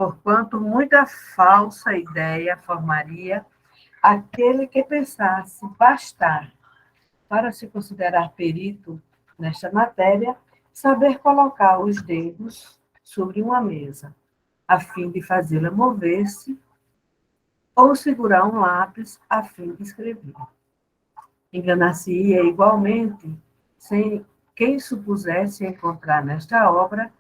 porquanto muita falsa ideia formaria aquele que pensasse bastar para se considerar perito nesta matéria, saber colocar os dedos sobre uma mesa, a fim de fazê-la mover-se, ou segurar um lápis, a fim de escrever. Enganar-se-ia igualmente sem quem supusesse encontrar nesta obra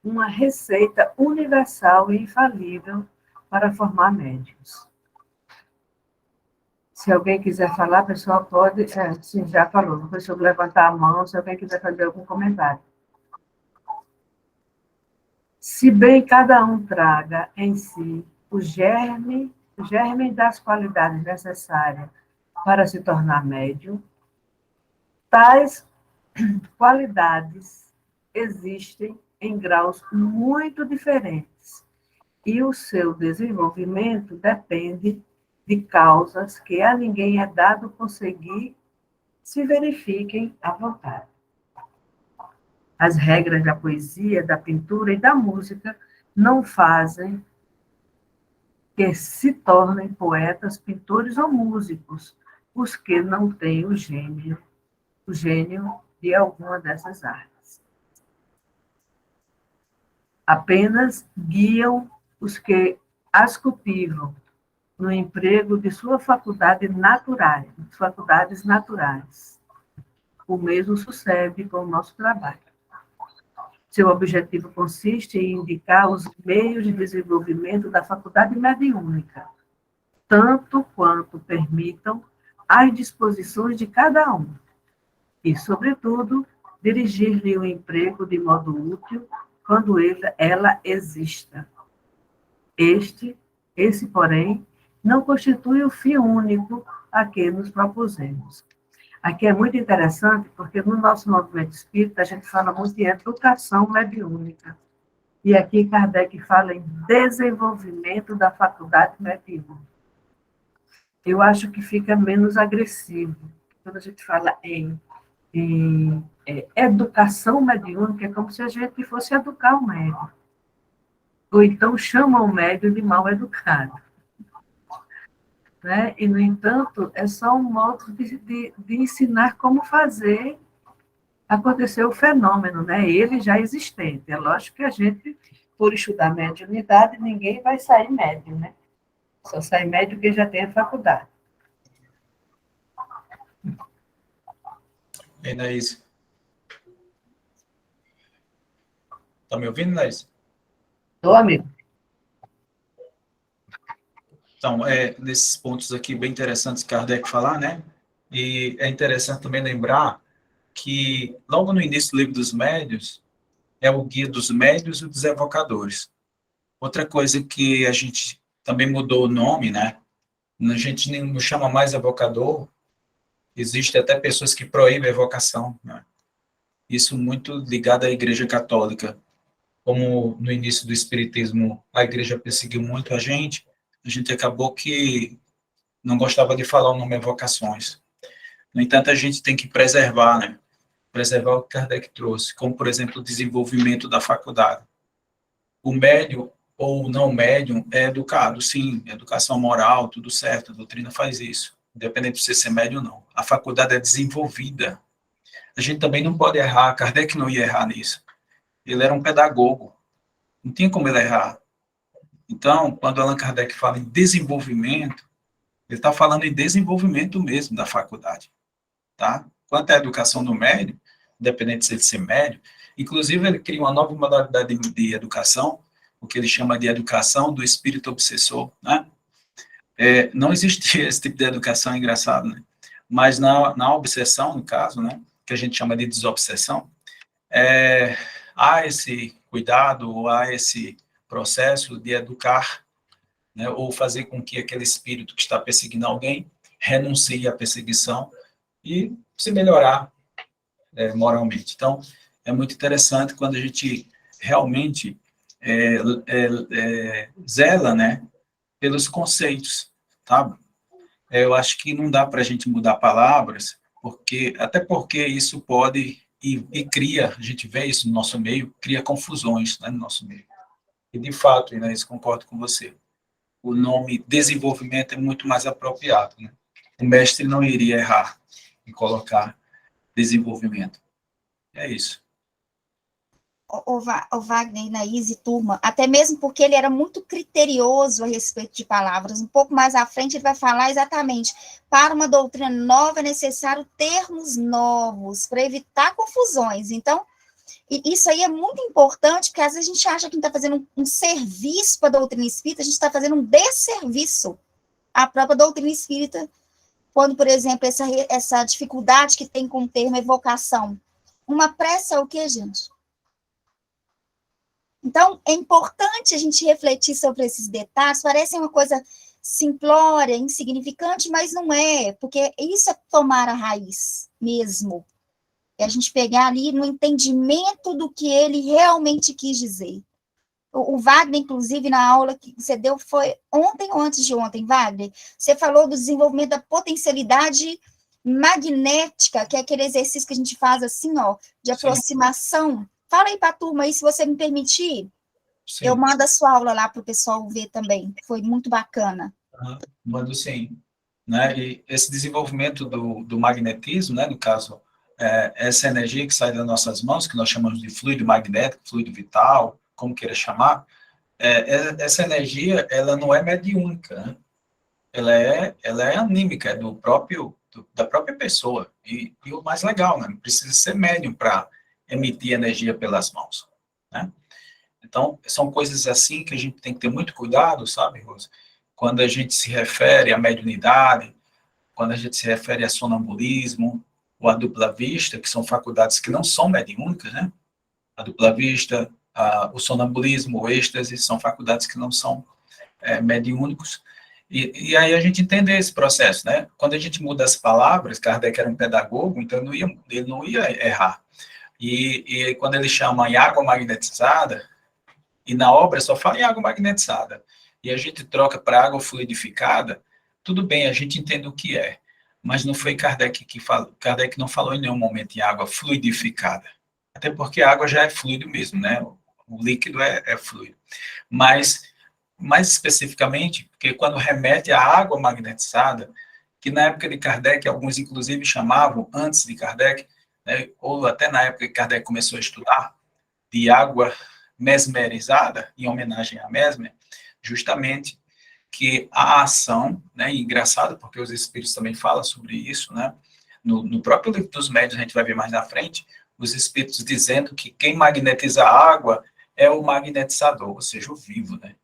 uma receita universal e infalível para formar médiuns. Se alguém quiser falar, pessoal, pode. Sim, já falou. Não precisa levantar a mão se alguém quiser fazer algum comentário. Se bem cada um traga em si o germe das qualidades necessárias para se tornar médium, tais qualidades existem em graus muito diferentes e o seu desenvolvimento depende de causas que a ninguém é dado conseguir se verifiquem à vontade. As regras da poesia, da pintura e da música não fazem que se tornem poetas, pintores ou músicos os que não têm o gênio de alguma dessas artes. Apenas guiam os que as cultivam no emprego de suas faculdades naturais. O mesmo sucede com o nosso trabalho. Seu objetivo consiste em indicar os meios de desenvolvimento da faculdade mediúnica, tanto quanto permitam as disposições de cada um, e, sobretudo, dirigir-lhe o emprego de modo útil quando ela exista. Esse, porém, não constitui o fim único a que nos propusemos. Aqui é muito interessante, porque no nosso movimento espírita a gente fala muito em educação mediúnica. E aqui Kardec fala em desenvolvimento da faculdade mediúnica. Eu acho que fica menos agressivo. Quando a gente fala em educação mediúnica, é como se a gente fosse educar o médium. Ou então chama o médium de mal educado. Né? E, no entanto, é só um modo de ensinar como fazer acontecer o fenômeno, né? Ele já existente. É lógico que a gente, por estudar mediunidade, ninguém vai sair médium, né? Só sai médium quem já tem a faculdade. E Naís? Está me ouvindo, Naís? Estou, amigo. Então, nesses pontos aqui bem interessantes que Kardec falar, né? E é interessante também lembrar que, logo no início do Livro dos Médiuns, é o Guia dos Médiuns e dos Evocadores. Outra coisa que a gente também mudou o nome, né? A gente não chama mais evocador, existe até pessoas que proíbem a evocação, né? Isso muito ligado à Igreja Católica. Como no início do Espiritismo a Igreja perseguiu muito a gente acabou que não gostava de falar o nome evocações. No entanto, a gente tem que preservar, né? Preservar o que Kardec trouxe, como, por exemplo, o desenvolvimento da faculdade. O médium ou não médium é educado, sim, educação moral, tudo certo, a doutrina faz isso, independente de você ser médium ou não. A faculdade é desenvolvida. A gente também não pode errar, Kardec não ia errar nisso. Ele era um pedagogo, não tinha como ele errar. Então, quando Allan Kardec fala em desenvolvimento, ele está falando em desenvolvimento mesmo da faculdade, tá? Quanto à educação do médium, independente de ele ser médium, inclusive ele cria uma nova modalidade de educação, o que ele chama de educação do espírito obsessor, né? Não existia esse tipo de educação, engraçado, né? Mas na obsessão, no caso, né, que a gente chama de desobsessão, há esse cuidado, ou há esse processo de educar, né, ou fazer com que aquele espírito que está perseguindo alguém renuncie à perseguição e se melhorar moralmente. Então, é muito interessante quando a gente realmente zela, né, pelos conceitos, tá? Eu acho que não dá para a gente mudar palavras, até porque isso pode e cria, a gente vê isso no nosso meio, cria confusões, né, no nosso meio. E, de fato, Inês, concordo com você. O nome desenvolvimento é muito mais apropriado, né? O mestre não iria errar em colocar desenvolvimento. É isso. O Wagner, Inaís e turma, até mesmo porque ele era muito criterioso a respeito de palavras. Um pouco mais à frente ele vai falar exatamente, para uma doutrina nova é necessário termos novos, para evitar confusões. Então, isso aí é muito importante, porque às vezes a gente acha que a gente está fazendo um serviço para a doutrina espírita, a gente está fazendo um desserviço à própria doutrina espírita, quando, por exemplo, essa dificuldade que tem com o termo evocação. Uma prece é o quê, gente? Então, é importante a gente refletir sobre esses detalhes, parece uma coisa simplória, insignificante, mas não é, porque isso é tomar a raiz mesmo. É a gente pegar ali no entendimento do que ele realmente quis dizer. O Wagner, inclusive, na aula que você deu, foi ontem ou antes de ontem, Wagner, você falou do desenvolvimento da potencialidade magnética, que é aquele exercício que a gente faz assim, ó, de aproximação. Fala aí para a turma aí, se você me permitir, sim, eu mando a sua aula lá para o pessoal ver também, foi muito bacana. Mando sim. Né? E esse desenvolvimento do magnetismo, né, no caso, essa energia que sai das nossas mãos, que nós chamamos de fluido magnético, fluido vital, como queira chamar, essa energia, ela não é mediúnica, né? Ela é anímica, é da própria pessoa. E o mais legal, né? Não precisa ser médium para emitir energia pelas mãos, né? Então, são coisas assim que a gente tem que ter muito cuidado, sabe, Rosa? Quando a gente se refere à mediunidade, quando a gente se refere a sonambulismo, ou a dupla vista, que são faculdades que não são mediúnicas, né? A dupla vista, o sonambulismo, o êxtase, são faculdades que não são mediúnicos. E aí a gente entende esse processo, né? Quando a gente muda as palavras, Kardec era um pedagogo, então ele não ia errar. E quando ele chama em água magnetizada, e na obra só fala em água magnetizada, e a gente troca para água fluidificada, tudo bem, a gente entende o que é, mas não foi Kardec que falou. Kardec não falou em nenhum momento em água fluidificada, até porque a água já é fluido mesmo, né? O líquido é fluido. Mas, mais especificamente, porque quando remete à água magnetizada, que na época de Kardec, alguns inclusive chamavam, antes de Kardec, né, ou até na época que Kardec começou a estudar, de água mesmerizada, em homenagem a Mesmer, justamente que a ação, né, e engraçado, porque os espíritos também falam sobre isso, né, no próprio livro dos médiuns, a gente vai ver mais na frente, os espíritos dizendo que quem magnetiza a água é o magnetizador, ou seja, o vivo, né.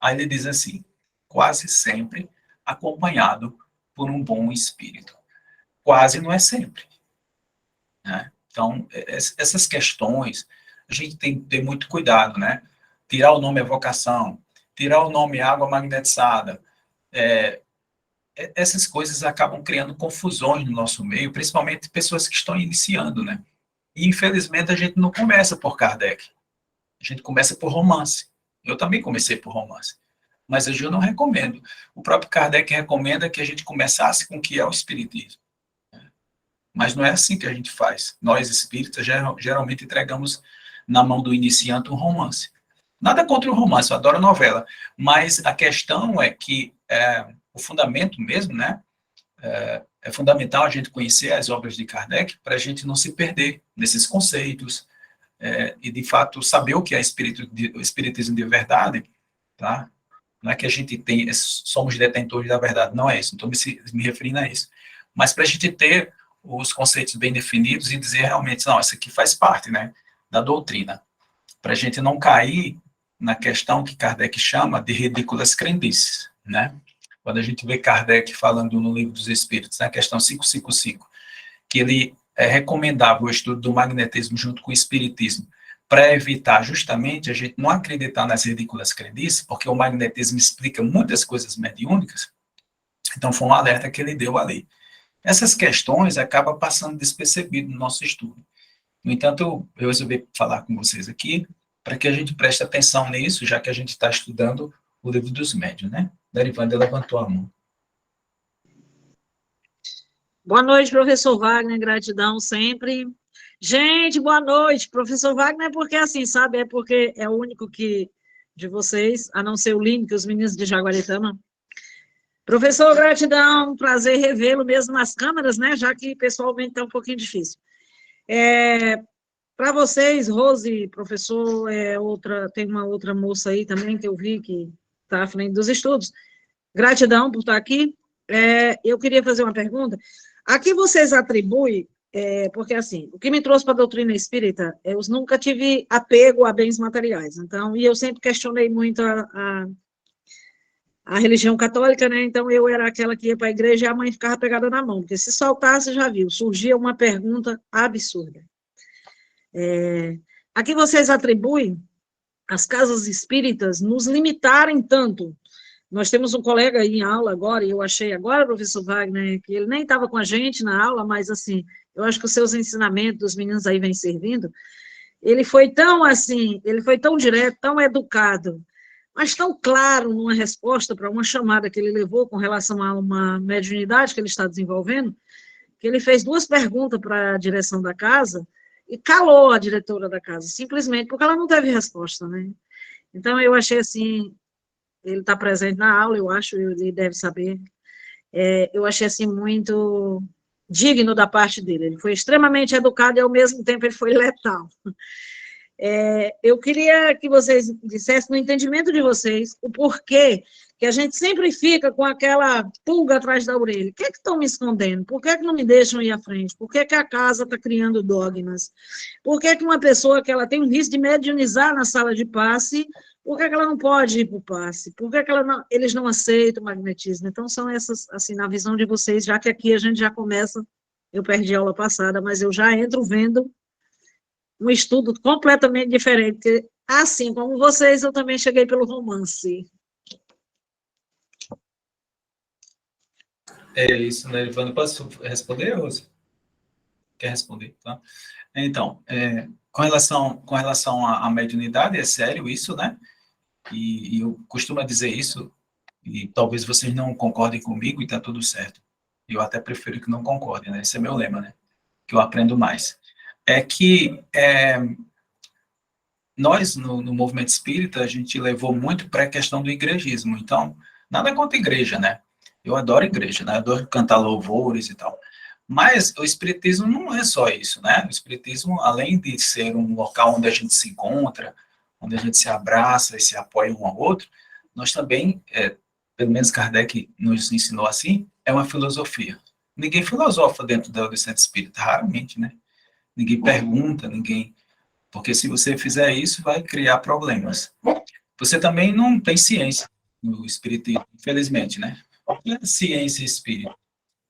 Aí ele diz assim, quase sempre acompanhado por um bom espírito. Quase não é sempre, né? Então, essas questões, a gente tem que ter muito cuidado, né? Tirar o nome evocação, tirar o nome água magnetizada, essas coisas acabam criando confusões no nosso meio, principalmente pessoas que estão iniciando, né? E, infelizmente, a gente não começa por Kardec, a gente começa por romance. Eu também comecei por romance, mas hoje eu não recomendo. O próprio Kardec recomenda que a gente começasse com o que é o espiritismo. Mas não é assim que a gente faz. Nós, espíritas, geralmente entregamos na mão do iniciante um romance. Nada contra o romance, eu adoro novela, mas a questão é que o fundamento mesmo, né, é fundamental a gente conhecer as obras de Kardec para a gente não se perder nesses conceitos e, de fato, saber o que é o espiritismo de verdade, tá? Não é que a gente somos detentores da verdade, não é isso, não estou me referindo a isso. Mas para a gente ter os conceitos bem definidos e dizer realmente, não, isso aqui faz parte, né, da doutrina, para a gente não cair na questão que Kardec chama de ridículas crendices, né? Quando a gente vê Kardec falando no Livro dos Espíritos, na questão 555, que ele recomendava o estudo do magnetismo junto com o espiritismo, para evitar justamente a gente não acreditar nas ridículas crendices, porque o magnetismo explica muitas coisas mediúnicas, então foi um alerta que ele deu ali. Essas questões acabam passando despercebido no nosso estudo. No entanto, eu resolvi falar com vocês aqui para que a gente preste atenção nisso, já que a gente está estudando o Livro dos Médiuns, né? Darivanda levantou a mão. Boa noite, professor Wagner, gratidão sempre. Gente, boa noite, professor Wagner, porque assim, sabe, é porque é o único que de vocês, a não ser o Lino, que os meninos de Jaguaretama. Professor, gratidão, prazer revê-lo mesmo nas câmeras, né, já que pessoalmente está um pouquinho difícil. Para vocês, Rose, professor, tem uma outra moça aí também que eu vi que está à frente dos estudos. Gratidão por estar aqui. Eu queria fazer uma pergunta. A que vocês atribuem, porque assim, o que me trouxe para a doutrina espírita, eu nunca tive apego a bens materiais, então, e eu sempre questionei muito a religião católica, né? Então eu era aquela que ia para a igreja e a mãe ficava pegada na mão, porque se soltasse, já viu, surgia uma pergunta absurda. A que vocês atribuem as casas espíritas nos limitarem tanto? Nós temos um colega aí em aula agora, e eu achei agora, professor Wagner, que ele nem estava com a gente na aula, mas assim, eu acho que os seus ensinamentos dos meninos aí vêm servindo. Ele foi tão assim, ele foi tão direto, tão educado, mas tão claro numa resposta para uma chamada que ele levou com relação a uma mediunidade que ele está desenvolvendo, que ele fez 2 perguntas para a direção da casa e calou a diretora da casa, simplesmente porque ela não teve resposta, né? Então, eu achei assim, ele está presente na aula, eu acho, ele deve saber, eu achei assim muito digno da parte dele, ele foi extremamente educado e ao mesmo tempo ele foi letal. Eu queria que vocês dissessem, no entendimento de vocês, o porquê que a gente sempre fica com aquela pulga atrás da orelha. O que é que estão me escondendo? Por que é que não me deixam ir à frente? Por que é que a casa está criando dogmas? Por que é que uma pessoa que ela tem um risco de mediunizar na sala de passe, por que é que ela não pode ir para o passe? Por que é que eles não aceitam o magnetismo? Então, são essas, assim, na visão de vocês, já que aqui a gente já começa, eu perdi a aula passada, mas eu já entro vendo um estudo completamente diferente. Assim como vocês, eu também cheguei pelo romance. É isso, né, Ivana? Posso responder, Rose? Quer responder, tá? Então, com relação à mediunidade, é sério isso, né? E eu costumo dizer isso, e talvez vocês não concordem comigo e está tudo certo. Eu até prefiro que não concordem, né? Esse é meu lema, né? Que eu aprendo mais. É que nós, no movimento espírita, a gente levou muito para a questão do igrejismo. Então, nada contra a igreja, né? Eu adoro igreja, né? Adoro cantar louvores e tal. Mas o espiritismo não é só isso, né? O espiritismo, além de ser um local onde a gente se encontra, onde a gente se abraça e se apoia um ao outro, nós também, pelo menos Kardec nos ensinou assim, é uma filosofia. Ninguém filosofa dentro do centro espírita, raramente, né? Ninguém pergunta, ninguém... Porque se você fizer isso, vai criar problemas. Você também não tem ciência no espiritismo, infelizmente, né? O que é ciência espírita?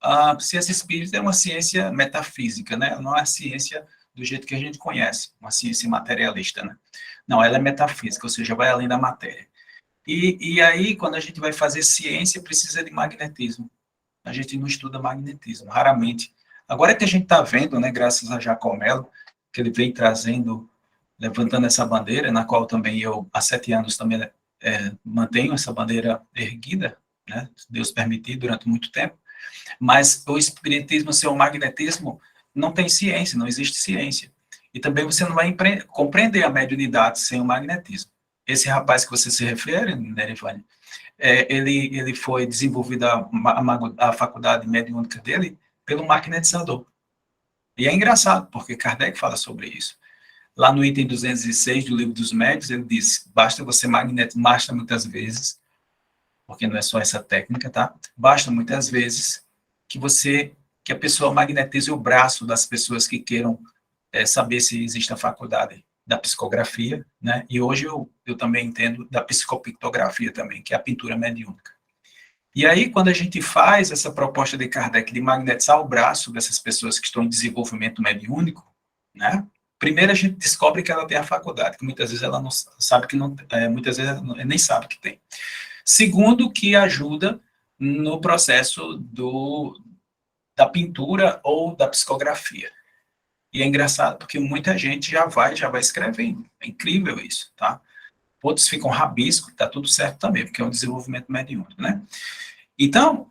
A ciência espírita é uma ciência metafísica, né? Não é a ciência do jeito que a gente conhece, uma ciência materialista, né? Não, ela é metafísica, ou seja, vai além da matéria. E aí, quando a gente vai fazer ciência, precisa de magnetismo. A gente não estuda magnetismo, raramente. Agora é que a gente está vendo, né, graças a Jacomelo, que ele vem trazendo, levantando essa bandeira, na qual também eu, há 7 anos, também mantenho essa bandeira erguida, né, Deus permitir, durante muito tempo, mas o espiritismo, seu magnetismo, não tem ciência, não existe ciência. E também você não vai compreender a mediunidade sem o magnetismo. Esse rapaz que você se refere, Nerivane, ele foi desenvolvido a faculdade mediúnica dele pelo magnetizador. E é engraçado, porque Kardec fala sobre isso. Lá no item 206 do Livro dos Médiuns, ele diz, basta você magnetizar muitas vezes, porque não é só essa técnica, tá? Basta muitas vezes que a pessoa magnetize o braço das pessoas que queiram saber se existe a faculdade da psicografia, né? E hoje eu também entendo da psicopictografia também, que é a pintura mediúnica. E aí, quando a gente faz essa proposta de Kardec de magnetizar o braço dessas pessoas que estão em desenvolvimento mediúnico, né? Primeiro a gente descobre que ela tem a faculdade, que muitas vezes ela não sabe que não, muitas vezes ela nem sabe que tem. Segundo, que ajuda no processo da pintura ou da psicografia. E é engraçado porque muita gente já vai escrevendo. É incrível isso, tá? Outros ficam rabisco, tá tudo certo também, porque é um desenvolvimento mediúnico, né? Então,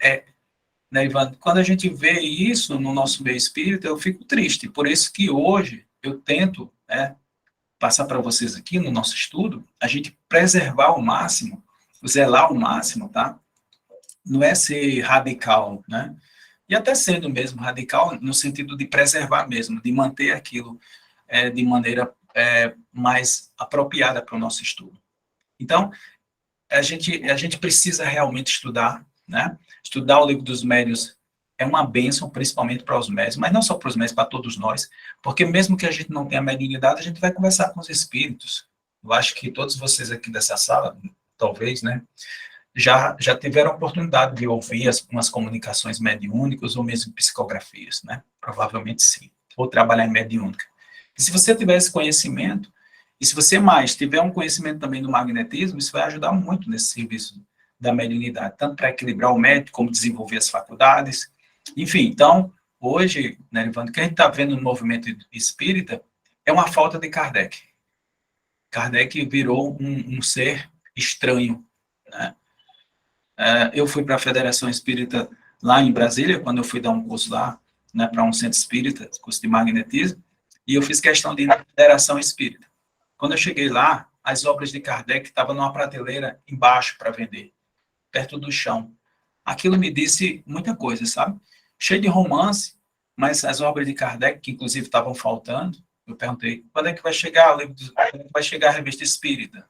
né, Ivan, quando a gente vê isso no nosso meio espírita, eu fico triste. Por isso que hoje eu tento, né, passar para vocês aqui no nosso estudo, a gente preservar ao máximo, zelar ao máximo, tá? Não é ser radical, né? E até sendo mesmo radical no sentido de preservar mesmo, de manter aquilo de maneira mais apropriada para o nosso estudo. Então, a gente precisa realmente estudar, né? Estudar o Livro dos Médiuns é uma bênção, principalmente para os médiuns, mas não só para os médiuns, para todos nós, porque mesmo que a gente não tenha mediunidade, a gente vai conversar com os espíritos. Eu acho que todos vocês aqui dessa sala, talvez, né, já tiveram a oportunidade de ouvir umas comunicações mediúnicas ou mesmo psicografias, né? Provavelmente sim. Ou trabalhar em mediúnica. E se você tiver esse conhecimento, e se você mais tiver um conhecimento também do magnetismo, isso vai ajudar muito nesse serviço da mediunidade, tanto para equilibrar o médico, como desenvolver as faculdades. Enfim, então, hoje, né, Evandro, o que a gente está vendo no movimento espírita é uma falta de Kardec. Kardec virou um ser estranho, né? Eu fui para a Federação Espírita lá em Brasília, quando eu fui dar um curso lá, né, para um centro espírita, curso de magnetismo, e eu fiz questão de ir na Federação Espírita. Quando eu cheguei lá, as obras de Kardec estavam numa prateleira embaixo para vender, perto do chão. Aquilo me disse muita coisa, sabe? Cheio de romance, mas as obras de Kardec, que inclusive estavam faltando, eu perguntei, quando é que vai chegar o livro, quando é que vai chegar a revista espírita?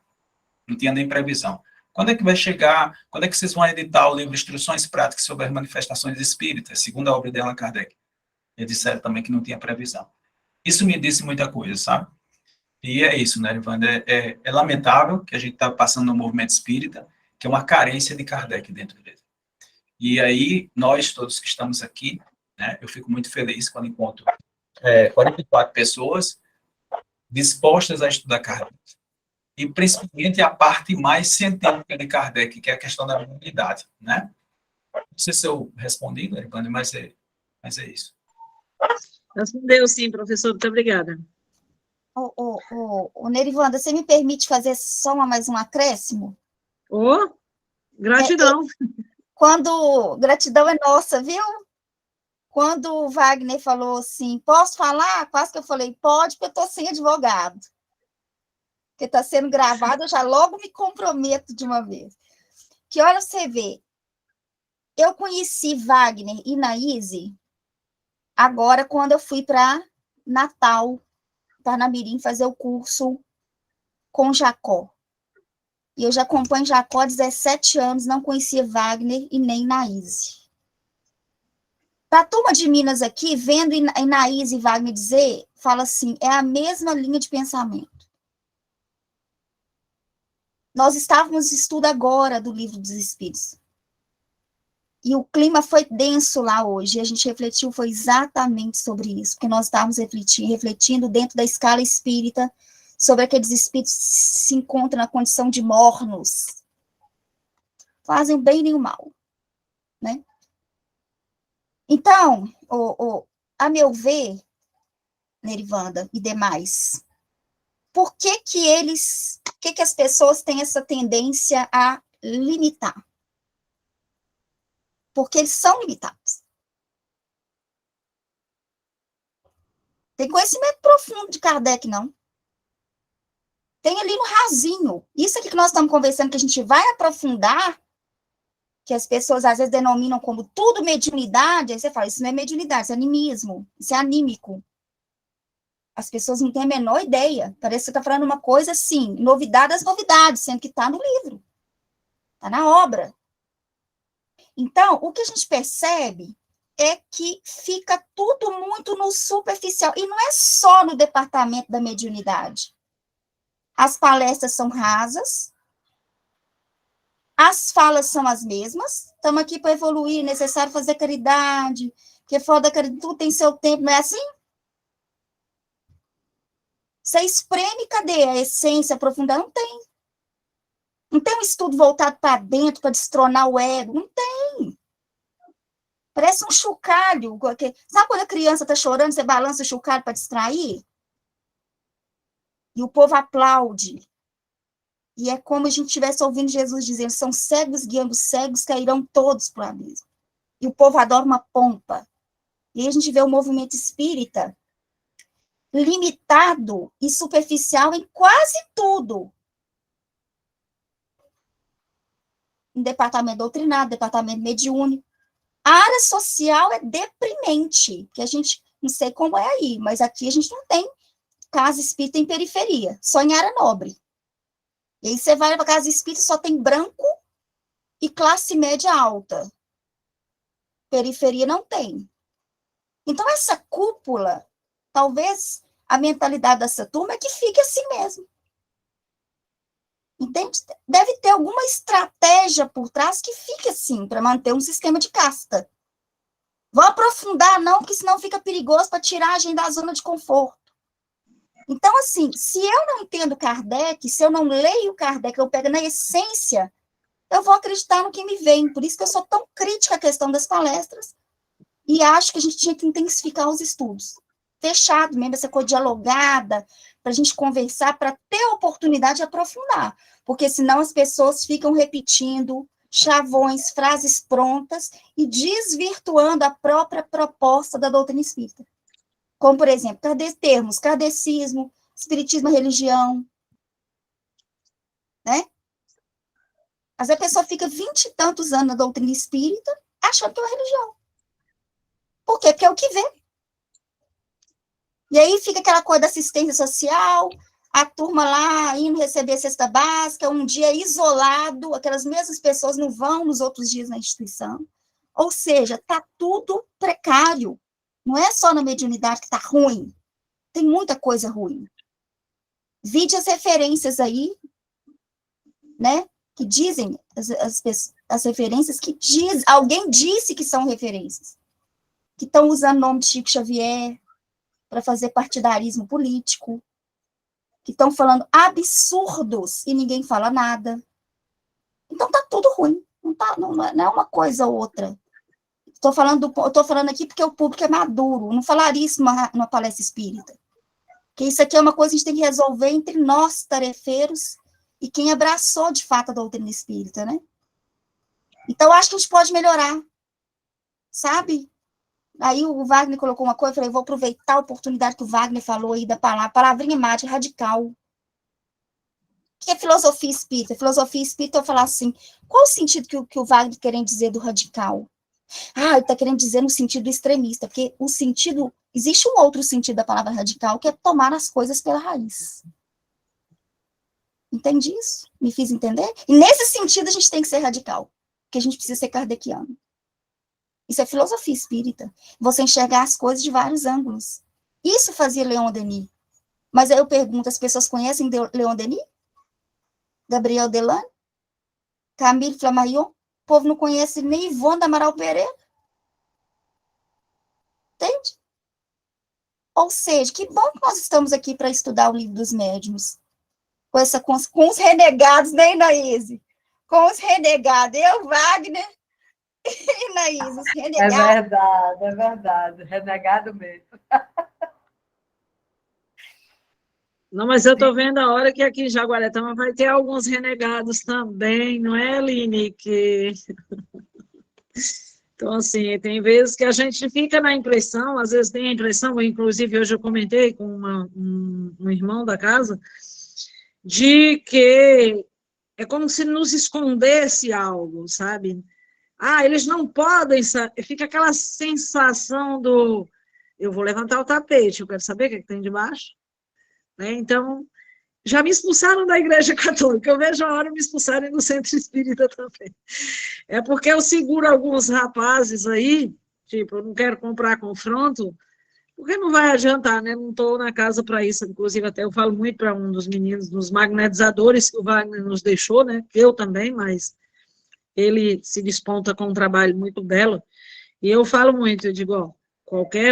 Não tinha nem previsão. Quando é que vai chegar, quando é que vocês vão editar o livro Instruções Práticas sobre as Manifestações Espíritas, segunda obra de Allan Kardec? Eles disseram também que não tinha previsão. Isso me disse muita coisa, sabe? E é isso, né, Evandro? É lamentável que a gente está passando no movimento espírita, que é uma carência de Kardec dentro dele. E aí, nós todos que estamos aqui, né, eu fico muito feliz quando encontro 44 pessoas dispostas a estudar Kardec. E principalmente a parte mais científica de Kardec, que é a questão da humanidade, né? Não sei se eu respondi, né, Evandro, mas é isso. Respondeu sim, professor, muito obrigada. Nerivanda, você me permite fazer só mais um acréscimo? Gratidão. Gratidão é nossa, viu? Quando o Wagner falou assim, posso falar? Quase que eu falei, pode, porque eu estou sem advogado. Porque está sendo gravado, eu já logo me comprometo de uma vez. Que olha, você vê, eu conheci Wagner e Naíse agora quando eu fui para Natal, Parnamirim, fazer o curso com Jacó. E eu já acompanho Jacó há 17 anos, não conhecia Wagner e nem Naíse. Para a turma de Minas aqui, vendo Naíse e Wagner dizer, fala assim, é a mesma linha de pensamento. Nós estávamos em estudo agora do Livro dos Espíritos. E o clima foi denso lá hoje, e a gente refletiu, foi exatamente sobre isso, porque nós estávamos refletindo dentro da escala espírita, sobre aqueles espíritos que se encontram na condição de mornos. Fazem o bem nem o mal, né? Então, a meu ver, Nerivanda e demais, por que as pessoas têm essa tendência a limitar? Porque eles são limitados. Tem conhecimento profundo de Kardec, não. Tem ali no rasinho. Isso aqui que nós estamos conversando, que a gente vai aprofundar, que as pessoas às vezes denominam como tudo mediunidade, aí você fala, isso não é mediunidade, isso é animismo, isso é anímico. As pessoas não têm a menor ideia. Parece que você está falando uma coisa assim, novidade das novidades, sendo que está no livro, está na obra. Então, o que a gente percebe é que fica tudo muito no superficial, e não é só no departamento da mediunidade. As palestras são rasas, as falas são as mesmas, estamos aqui para evoluir, necessário fazer caridade, que fora da caridade tudo tem seu tempo, não é assim? Você espreme, cadê a essência aprofundada? Não tem. Não tem um estudo voltado para dentro, para destronar o ego, não tem. Parece um chocalho. Sabe quando a criança está chorando, você balança o chocalho para distrair? E o povo aplaude. E é como a gente estivesse ouvindo Jesus dizendo, são cegos guiando cegos, cairão todos para o abismo. E o povo adora uma pompa. E aí a gente vê o movimento espírita limitado e superficial em quase tudo. Em departamento doutrinado, departamento mediúnico. A área social é deprimente, porque a gente, não sei como é aí, mas aqui a gente não tem casa espírita em periferia, só em área nobre. E aí você vai para casa espírita, só tem branco e classe média alta. Periferia não tem. Então, essa cúpula, talvez a mentalidade dessa turma é que fique assim mesmo. Entende? Deve ter alguma estratégia por trás que fique assim, para manter um sistema de casta. Vou aprofundar, não, porque senão fica perigoso para tirar a gente da zona de conforto. Então, assim, se eu não entendo Kardec, se eu não leio Kardec, eu pego na essência, eu vou acreditar no que me vem. Por isso que eu sou tão crítica à questão das palestras e acho que a gente tinha que intensificar os estudos. Fechado mesmo, essa coisa dialogada, para a gente conversar, para ter a oportunidade de aprofundar. Porque senão as pessoas ficam repetindo chavões, frases prontas e desvirtuando a própria proposta da doutrina espírita. Como, por exemplo, termos, kardecismo, espiritismo, religião, né? Mas a pessoa fica 20 e tantos anos na doutrina espírita achando que é uma religião. Por quê? Porque é o que vê. E aí fica aquela coisa da assistência social, a turma lá indo receber a cesta básica, um dia isolado, aquelas mesmas pessoas não vão nos outros dias na instituição. Ou seja, está tudo precário. Não é só na mediunidade que está ruim. Tem muita coisa ruim. Vide as referências aí, né? Que dizem, as referências que diz, alguém disse que são referências. Que estão usando o nome de Chico Xavier para fazer partidarismo político, que estão falando absurdos e ninguém fala nada. Então tá tudo ruim, não é uma coisa ou outra. Estou falando aqui porque o público é maduro, não falaria isso numa palestra espírita. Porque isso aqui é uma coisa que a gente tem que resolver entre nós, tarefeiros, e quem abraçou de fato a doutrina espírita, né? Então, acho que a gente pode melhorar, sabe? Aí o Wagner colocou uma coisa, eu falei, vou aproveitar a oportunidade que o Wagner falou aí da palavrinha mágica, radical. O que é filosofia espírita? Filosofia espírita, eu falar assim, qual o sentido que o Wagner querendo dizer do radical? Ah, ele está querendo dizer no sentido extremista, porque o sentido, existe um outro sentido da palavra radical, que é tomar as coisas pela raiz. Entende isso? Me fiz entender? E nesse sentido a gente tem que ser radical, porque a gente precisa ser kardeciano. Isso é filosofia espírita. Você enxergar as coisas de vários ângulos. Isso fazia Leon Denis. Mas aí eu pergunto, as pessoas conhecem Leon Denis? Gabriel Delane? Camille Flammarion? O povo não conhece nem Ivone da Amaral Pereira. Entende? Ou seja, que bom que nós estamos aqui para estudar o livro dos médiuns. Com os renegados, né, Inaíse? Com os renegados. Eu, Wagner... Inaísa, os renegados. É verdade, renegado mesmo. Não, mas eu estou vendo a hora que aqui em Jaguaretama vai ter alguns renegados também, não é, Aline? Então, assim, tem vezes que a gente fica na impressão, às vezes tem a impressão, inclusive hoje eu comentei com um irmão da casa, de que é como se nos escondesse algo, sabe? Ah, eles não podem, fica aquela sensação do, eu vou levantar o tapete, eu quero saber o que tem debaixo. Né? Então, já me expulsaram da Igreja Católica, eu vejo a hora de me expulsarem do Centro Espírita também. É porque eu seguro alguns rapazes aí, tipo, eu não quero comprar confronto, porque não vai adiantar, né? Não estou na casa para isso, inclusive até eu falo muito para um dos meninos, dos magnetizadores que o Wagner nos deixou, né? Eu também, mas ele se desponta com um trabalho muito belo, e eu falo muito, eu digo, ó,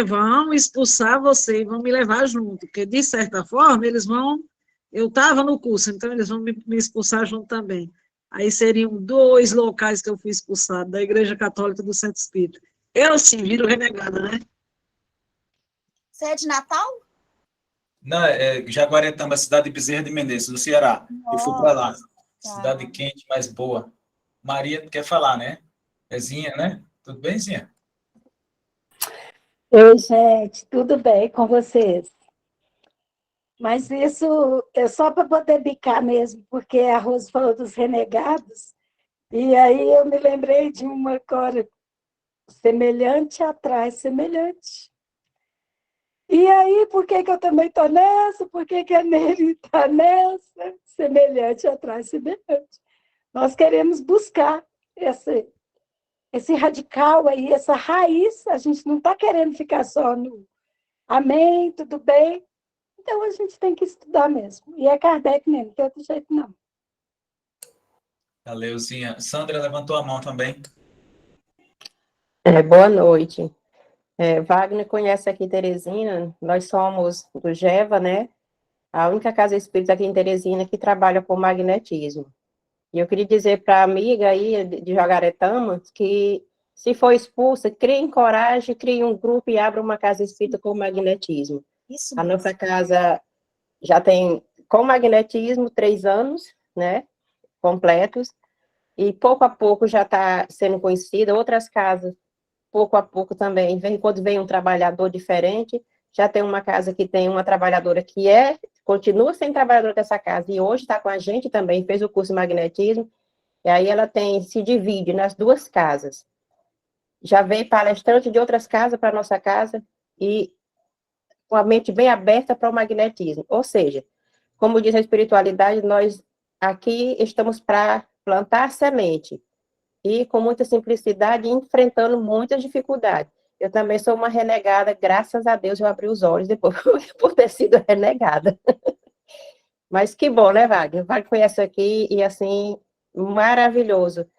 vão expulsar você e vão me levar junto, porque de certa forma eles vão, eu estava no curso, então eles vão me expulsar junto também. Aí seriam 2 locais que eu fui expulsado, da Igreja Católica do Centro Espírita. Eu sim, viro renegada, né? Você é de Natal? Não, Jaguaretama, cidade de Bezerra de Menezes, no Ceará. Eu fui para lá. Tá. Cidade quente, mais boa. Maria, tu quer falar, né? É Zinha, né? Tudo bem, Zinha? Oi, gente, tudo bem com vocês? Mas isso é só para poder bicar mesmo, porque a Rose falou dos renegados, e aí eu me lembrei de uma agora, semelhante atrai semelhante. E aí, por que eu também estou nessa? Por que a Nery está nessa? Semelhante atrai semelhante. Nós queremos buscar esse radical aí, essa raiz. A gente não está querendo ficar só no amém, tudo bem. Então, a gente tem que estudar mesmo. E é Kardec mesmo, não tem outro jeito, não. Valeuzinha. Sandra levantou a mão também. Boa noite. Wagner conhece aqui Teresina, nós somos do GEVA, né? A única casa espírita aqui em Teresina que trabalha com magnetismo. E eu queria dizer para a amiga aí de Jacaretama que, se for expulsa, criem coragem, criem um grupo e abra uma casa espírita com magnetismo. Isso A mesmo. nossa casa já tem, com magnetismo, 3 anos, né? Completos. E pouco a pouco já está sendo conhecida. Outras casas, pouco a pouco também, quando vem um trabalhador diferente, já tem uma casa que tem uma trabalhadora que continua sendo trabalhadora dessa casa, e hoje está com a gente também, fez o curso de magnetismo, e aí ela se divide nas 2 casas. Já veio palestrante de outras casas para a nossa casa, e com a mente bem aberta para o magnetismo. Ou seja, como diz a espiritualidade, nós aqui estamos para plantar semente, e com muita simplicidade, enfrentando muitas dificuldades. Eu também sou uma renegada, graças a Deus eu abri os olhos depois por ter sido renegada. Mas que bom, né, Wagner? O Wagner conhece aqui e, assim, maravilhoso.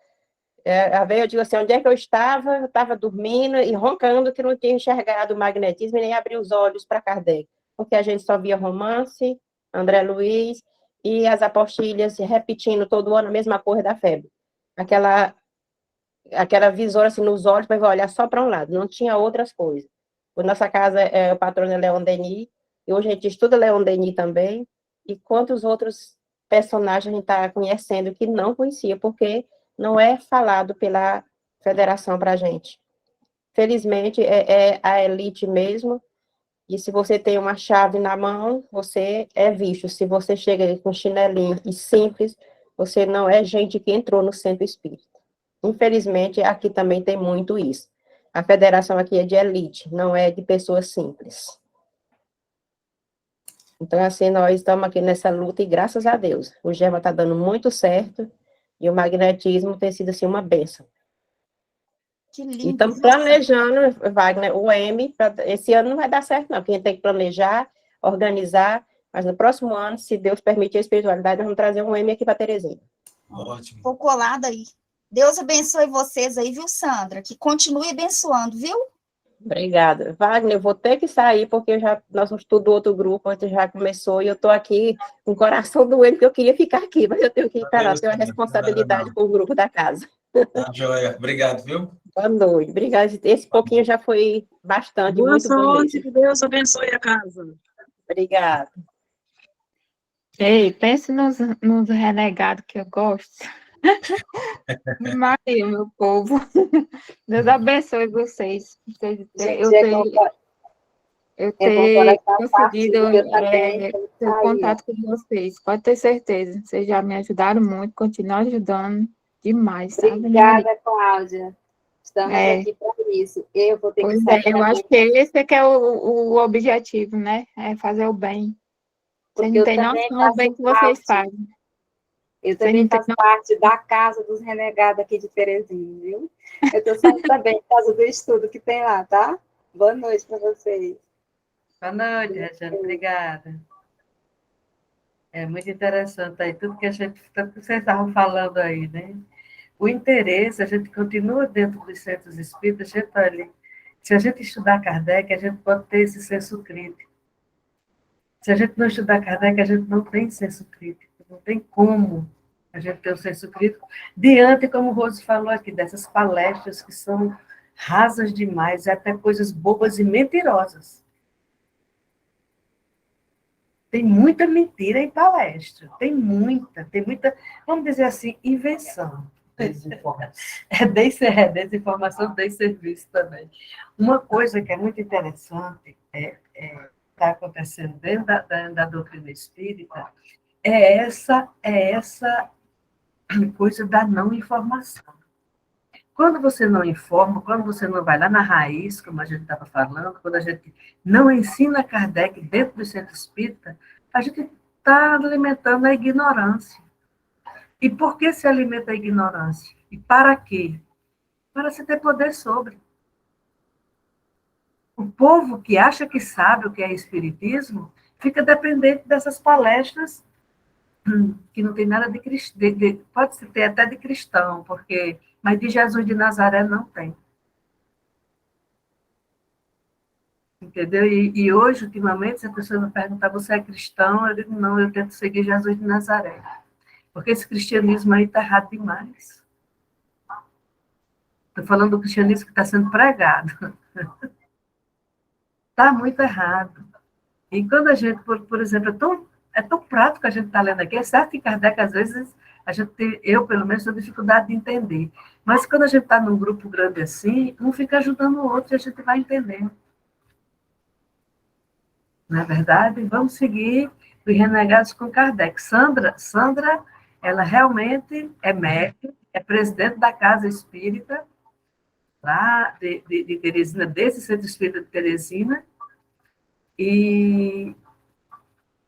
Eu digo assim, onde é que eu estava? Eu estava dormindo e roncando que não tinha enxergado o magnetismo e nem abri os olhos para Kardec, porque a gente só via romance, André Luiz e as apostilhas repetindo todo ano a mesma coisa da febre. Aquela visora assim, nos olhos para olhar só para um lado, não tinha outras coisas. A nossa casa o patrono é Leon Denis, e hoje a gente estuda Leon Denis também, e quantos outros personagens a gente está conhecendo que não conhecia, porque não é falado pela federação para a gente. Felizmente, é a elite mesmo, e se você tem uma chave na mão, você é visto. Se você chega com chinelinho e simples, você não é gente que entrou no centro espírita. Infelizmente, aqui também tem muito isso. A federação aqui é de elite, não é de pessoas simples. Então, assim, nós estamos aqui nessa luta e graças a Deus, o GEVA está dando muito certo e o magnetismo tem sido, assim, uma bênção. Que E lindo. estamos planejando, Wagner, o M, esse ano não vai dar certo não, porque a gente tem que planejar, organizar, mas no próximo ano, se Deus permitir a espiritualidade, nós vamos trazer um M aqui para Teresina. Ótimo. Ficou colada aí. Deus abençoe vocês aí, viu, Sandra? Que continue abençoando, viu? Obrigada. Wagner, eu vou ter que sair, porque nós vamos tudo outro grupo, a gente já começou, e eu estou aqui com o coração doendo, porque eu queria ficar aqui, mas eu tenho que ir para lá, eu tenho uma responsabilidade com o grupo da casa. Tá, joia. Obrigado, viu? Boa noite. Obrigada. Esse pouquinho já foi bastante, Boa muito bom sorte, mesmo. que Deus abençoe a casa. Obrigada. Ei, pense nos renegados que eu gosto. Maria, meu povo. Deus abençoe vocês. Eu ter conseguido ter contato com vocês. Pode ter certeza. Vocês já me ajudaram muito, continuam ajudando demais, sabe? Obrigada, Cláudia. Estamos aqui para isso. Eu vou ter que sair. Eu acho que esse é que é o objetivo, né? É fazer o bem. Vocês não têm noção do bem que vocês fazem. Eu também faço parte da Casa dos Renegados aqui de Teresina, viu? Eu estou saindo também por causa do estudo que tem lá, tá? Boa noite para vocês. Boa noite, Rejane. Obrigada. É muito interessante aí, tudo que vocês estavam falando aí, né? O interesse, a gente continua dentro dos centros espíritas, se a gente estudar Kardec, a gente pode ter esse senso crítico. Se a gente não estudar Kardec, a gente não tem senso crítico, não tem como a gente ter o senso crítico diante, como o Rose falou aqui, dessas palestras que são rasas demais, até coisas bobas e mentirosas. Tem muita mentira em palestra, tem muita, vamos dizer assim, invenção. Desinformação, desserviço também. Uma coisa que é muito interessante está acontecendo dentro da doutrina espírita é essa coisa da não informação. Quando você não informa, quando você não vai lá na raiz, como a gente estava falando, quando a gente não ensina Kardec dentro do centro espírita, a gente está alimentando a ignorância. E por que se alimenta a ignorância? E para quê? Para se ter poder sobre. O povo que acha que sabe o que é espiritismo fica dependente dessas palestras que não tem nada de cristão, pode ter até de cristão, mas de Jesus de Nazaré não tem. Entendeu? E hoje, ultimamente, se a pessoa me perguntar, você é cristão? Eu digo, não, eu tento seguir Jesus de Nazaré. Porque esse cristianismo aí está errado demais. Estou falando do cristianismo que está sendo pregado. Está muito errado. E quando a gente, por exemplo, é tão prático a gente está lendo aqui, é certo que Kardec, às vezes, eu, pelo menos, tenho dificuldade de entender. Mas quando a gente está num grupo grande assim, um fica ajudando o outro e a gente vai entendendo. Não é verdade? Vamos seguir os renegados com Kardec. Sandra, ela realmente é médium, é presidente da Casa Espírita, lá de Teresina, desse Centro Espírita de Teresina, e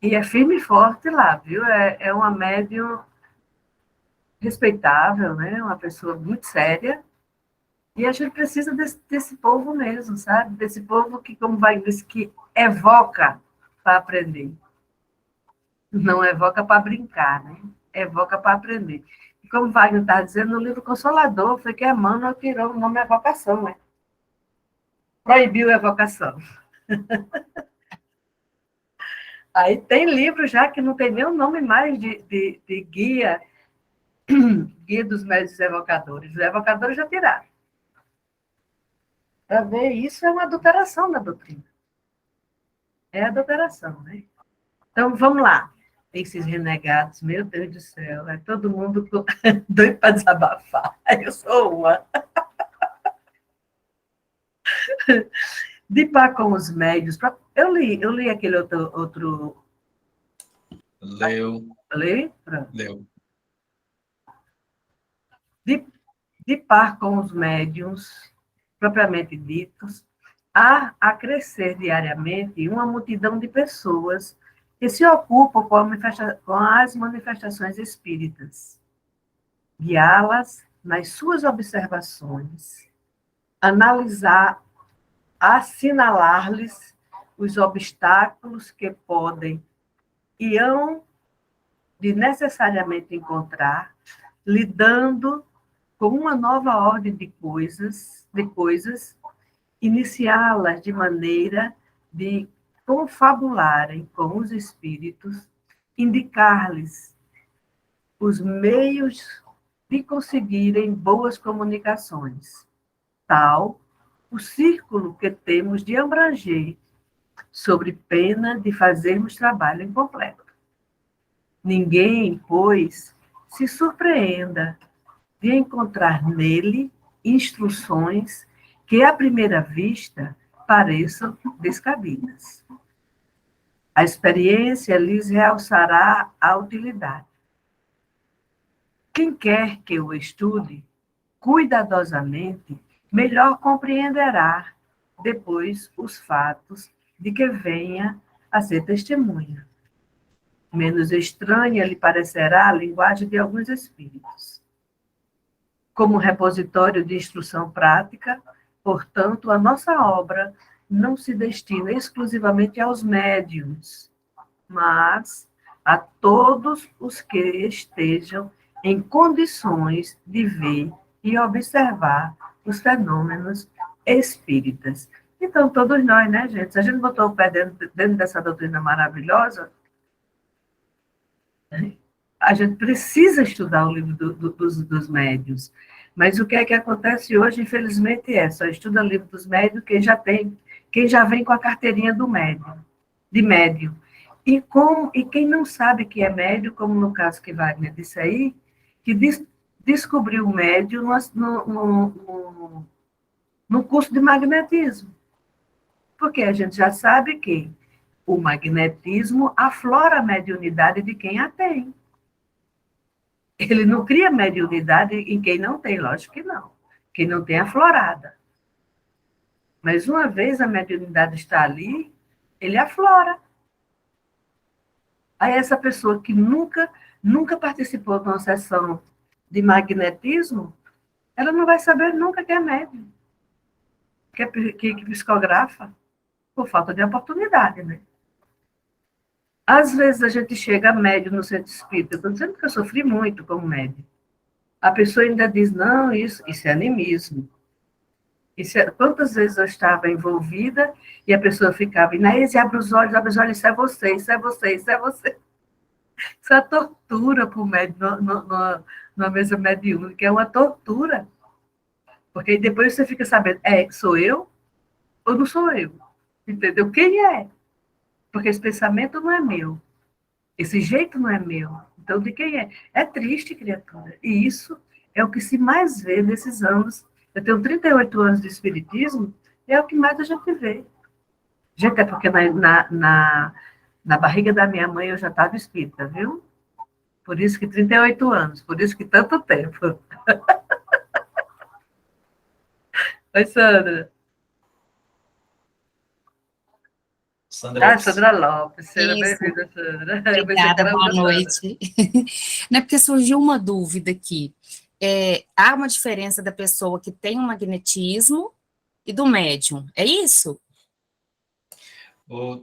é firme e forte lá, viu? É uma médium respeitável, né? Uma pessoa muito séria, e a gente precisa desse povo mesmo, sabe? Desse povo que, como vai dizer, que evoca para aprender. Não evoca para brincar, né? Evoca para aprender. E como Wagner está dizendo, no livro Consolador, foi que Emmanuel tirou o nome evocação, né? Proibiu a evocação. Aí tem livro já que não tem nem o nome mais de guia dos médiuns evocadores. Os evocadores já tiraram. Para ver, isso é uma adulteração da doutrina. É adulteração, né? Então, vamos lá. Esses renegados, meu Deus do céu, é todo mundo doido para desabafar. Eu sou uma. De par com os médios. Eu li aquele outro... Leu. Li? Pronto. Leu. De par com os médiuns, propriamente ditos, há a crescer diariamente uma multidão de pessoas que se ocupam com as manifestações espíritas, guiá-las nas suas observações, analisar, assinalar-lhes os obstáculos que podem e hão de necessariamente encontrar, lidando com uma nova ordem de coisas, iniciá-las de maneira de confabularem com os espíritos, indicar-lhes os meios de conseguirem boas comunicações, tal o círculo que temos de abranger, sobre pena de fazermos trabalho incompleto. Ninguém, pois, se surpreenda de encontrar nele instruções que, à primeira vista, pareçam descabidas. A experiência lhes realçará a utilidade. Quem quer que o estude cuidadosamente, melhor compreenderá depois os fatos de que venha a ser testemunha. Menos estranha lhe parecerá a linguagem de alguns espíritos. Como repositório de instrução prática, portanto, a nossa obra não se destina exclusivamente aos médiuns, mas a todos os que estejam em condições de ver e observar os fenômenos espíritas. Então, todos nós, né, gente? Se a gente botou o pé dentro dessa doutrina maravilhosa, a gente precisa estudar o livro dos médiuns. Mas o que é que acontece hoje, infelizmente, só estuda o livro dos médiuns quem já vem com a carteirinha de médium. E quem não sabe que é médium, como no caso que Wagner disse aí, que descobriu o médium no curso de magnetismo. Porque a gente já sabe que O magnetismo aflora a mediunidade de quem a tem. Ele não cria mediunidade em quem não tem, lógico que não. Quem não tem aflorada. Mas uma vez a mediunidade está ali, ele aflora. Aí essa pessoa que nunca participou de uma sessão de magnetismo, ela não vai saber nunca que é médium, que psicografa, por falta de oportunidade, né? Às vezes a gente chega médium no centro espírita, eu estou dizendo que eu sofri muito como médium. A pessoa ainda diz, não, isso é animismo. Quantas vezes eu estava envolvida e a pessoa ficava, Inaíse, abre os olhos, isso é você, isso é você, isso é você. Isso é tortura para o médium numa mesa mediúnica, é uma tortura. Porque depois você fica sabendo, sou eu ou não sou eu? Entendeu? Quem é? Porque esse pensamento não é meu. Esse jeito não é meu. Então, de quem é? É triste, criatura. E isso é o que se mais vê nesses anos. Eu tenho 38 anos de espiritismo, é o que mais a gente vê. Gente, é porque na barriga da minha mãe eu já estava espírita, viu? Por isso que 38 anos, por isso que tanto tempo. Oi, Sandra. Sandra Lopes. Sandra Lopes. Seja Isso. bem-vinda, Sandra. Obrigada, boa noite. Não é porque surgiu uma dúvida aqui. Há uma diferença da pessoa que tem um magnetismo e do médium, é isso?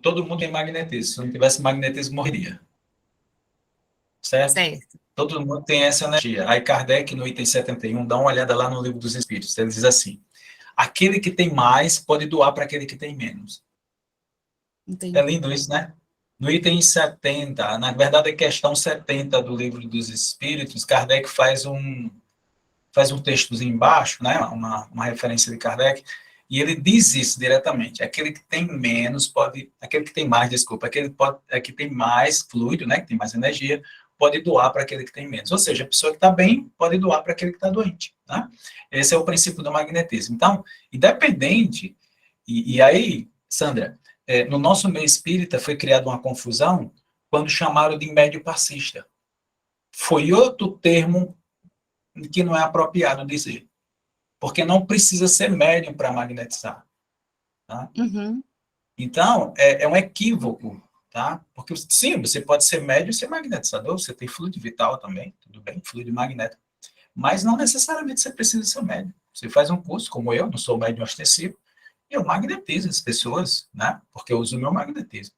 Todo mundo tem magnetismo. Se não tivesse magnetismo, morreria. Certo? Certo. Todo mundo tem essa energia. Aí Kardec, no item 71, dá uma olhada lá no Livro dos Espíritos. Ele diz assim, aquele que tem mais pode doar para aquele que tem menos. Entendi. É lindo isso, né? No item 70, na verdade, a questão 70 do Livro dos Espíritos, Kardec faz um textozinho embaixo, né? Uma referência de Kardec, e ele diz isso diretamente. Aquele que tem menos pode... Aquele que tem mais, desculpa. Aquele que tem mais fluido, né? Que tem mais energia, pode doar para aquele que tem menos. Ou seja, a pessoa que está bem pode doar para aquele que está doente, né? Esse é o princípio do magnetismo. Então, independente... E aí, Sandra... no nosso meio espírita foi criada uma confusão quando chamaram de médio passista. Foi outro termo que não é apropriado dizer. Porque não precisa ser médium para magnetizar. Tá? Uhum. Então, é um equívoco. Tá? Porque, sim, você pode ser médium e ser magnetizador, você tem fluido vital também, tudo bem, fluido magnético. Mas não necessariamente você precisa ser médium. Você faz um curso, como eu, não sou médium ostensivo, eu magnetizo as pessoas, né? Porque eu uso o meu magnetismo.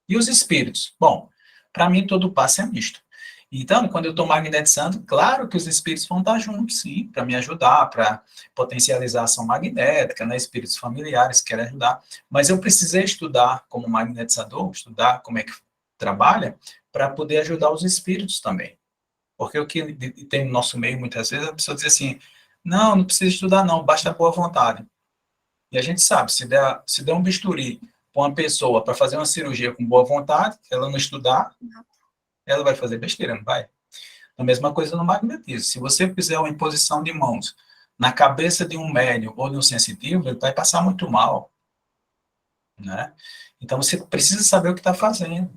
E os espíritos? Bom, para mim todo passe é misto. Então, quando eu estou magnetizando, claro que os espíritos vão estar juntos, sim, para me ajudar, para potencializar a ação magnética, né? Espíritos familiares querem ajudar. Mas eu precisei estudar como magnetizador, estudar como é que trabalha, para poder ajudar os espíritos também. Porque o que tem no nosso meio, muitas vezes, a pessoa diz assim, não precisa estudar não, basta a boa vontade. E a gente sabe, se der um bisturi para uma pessoa para fazer uma cirurgia com boa vontade, ela não estudar, ela vai fazer besteira, não vai? A mesma coisa no magnetismo. Se você fizer uma imposição de mãos na cabeça de um médium ou de um sensitivo, ele vai passar muito mal. Né? Então, você precisa saber o que está fazendo.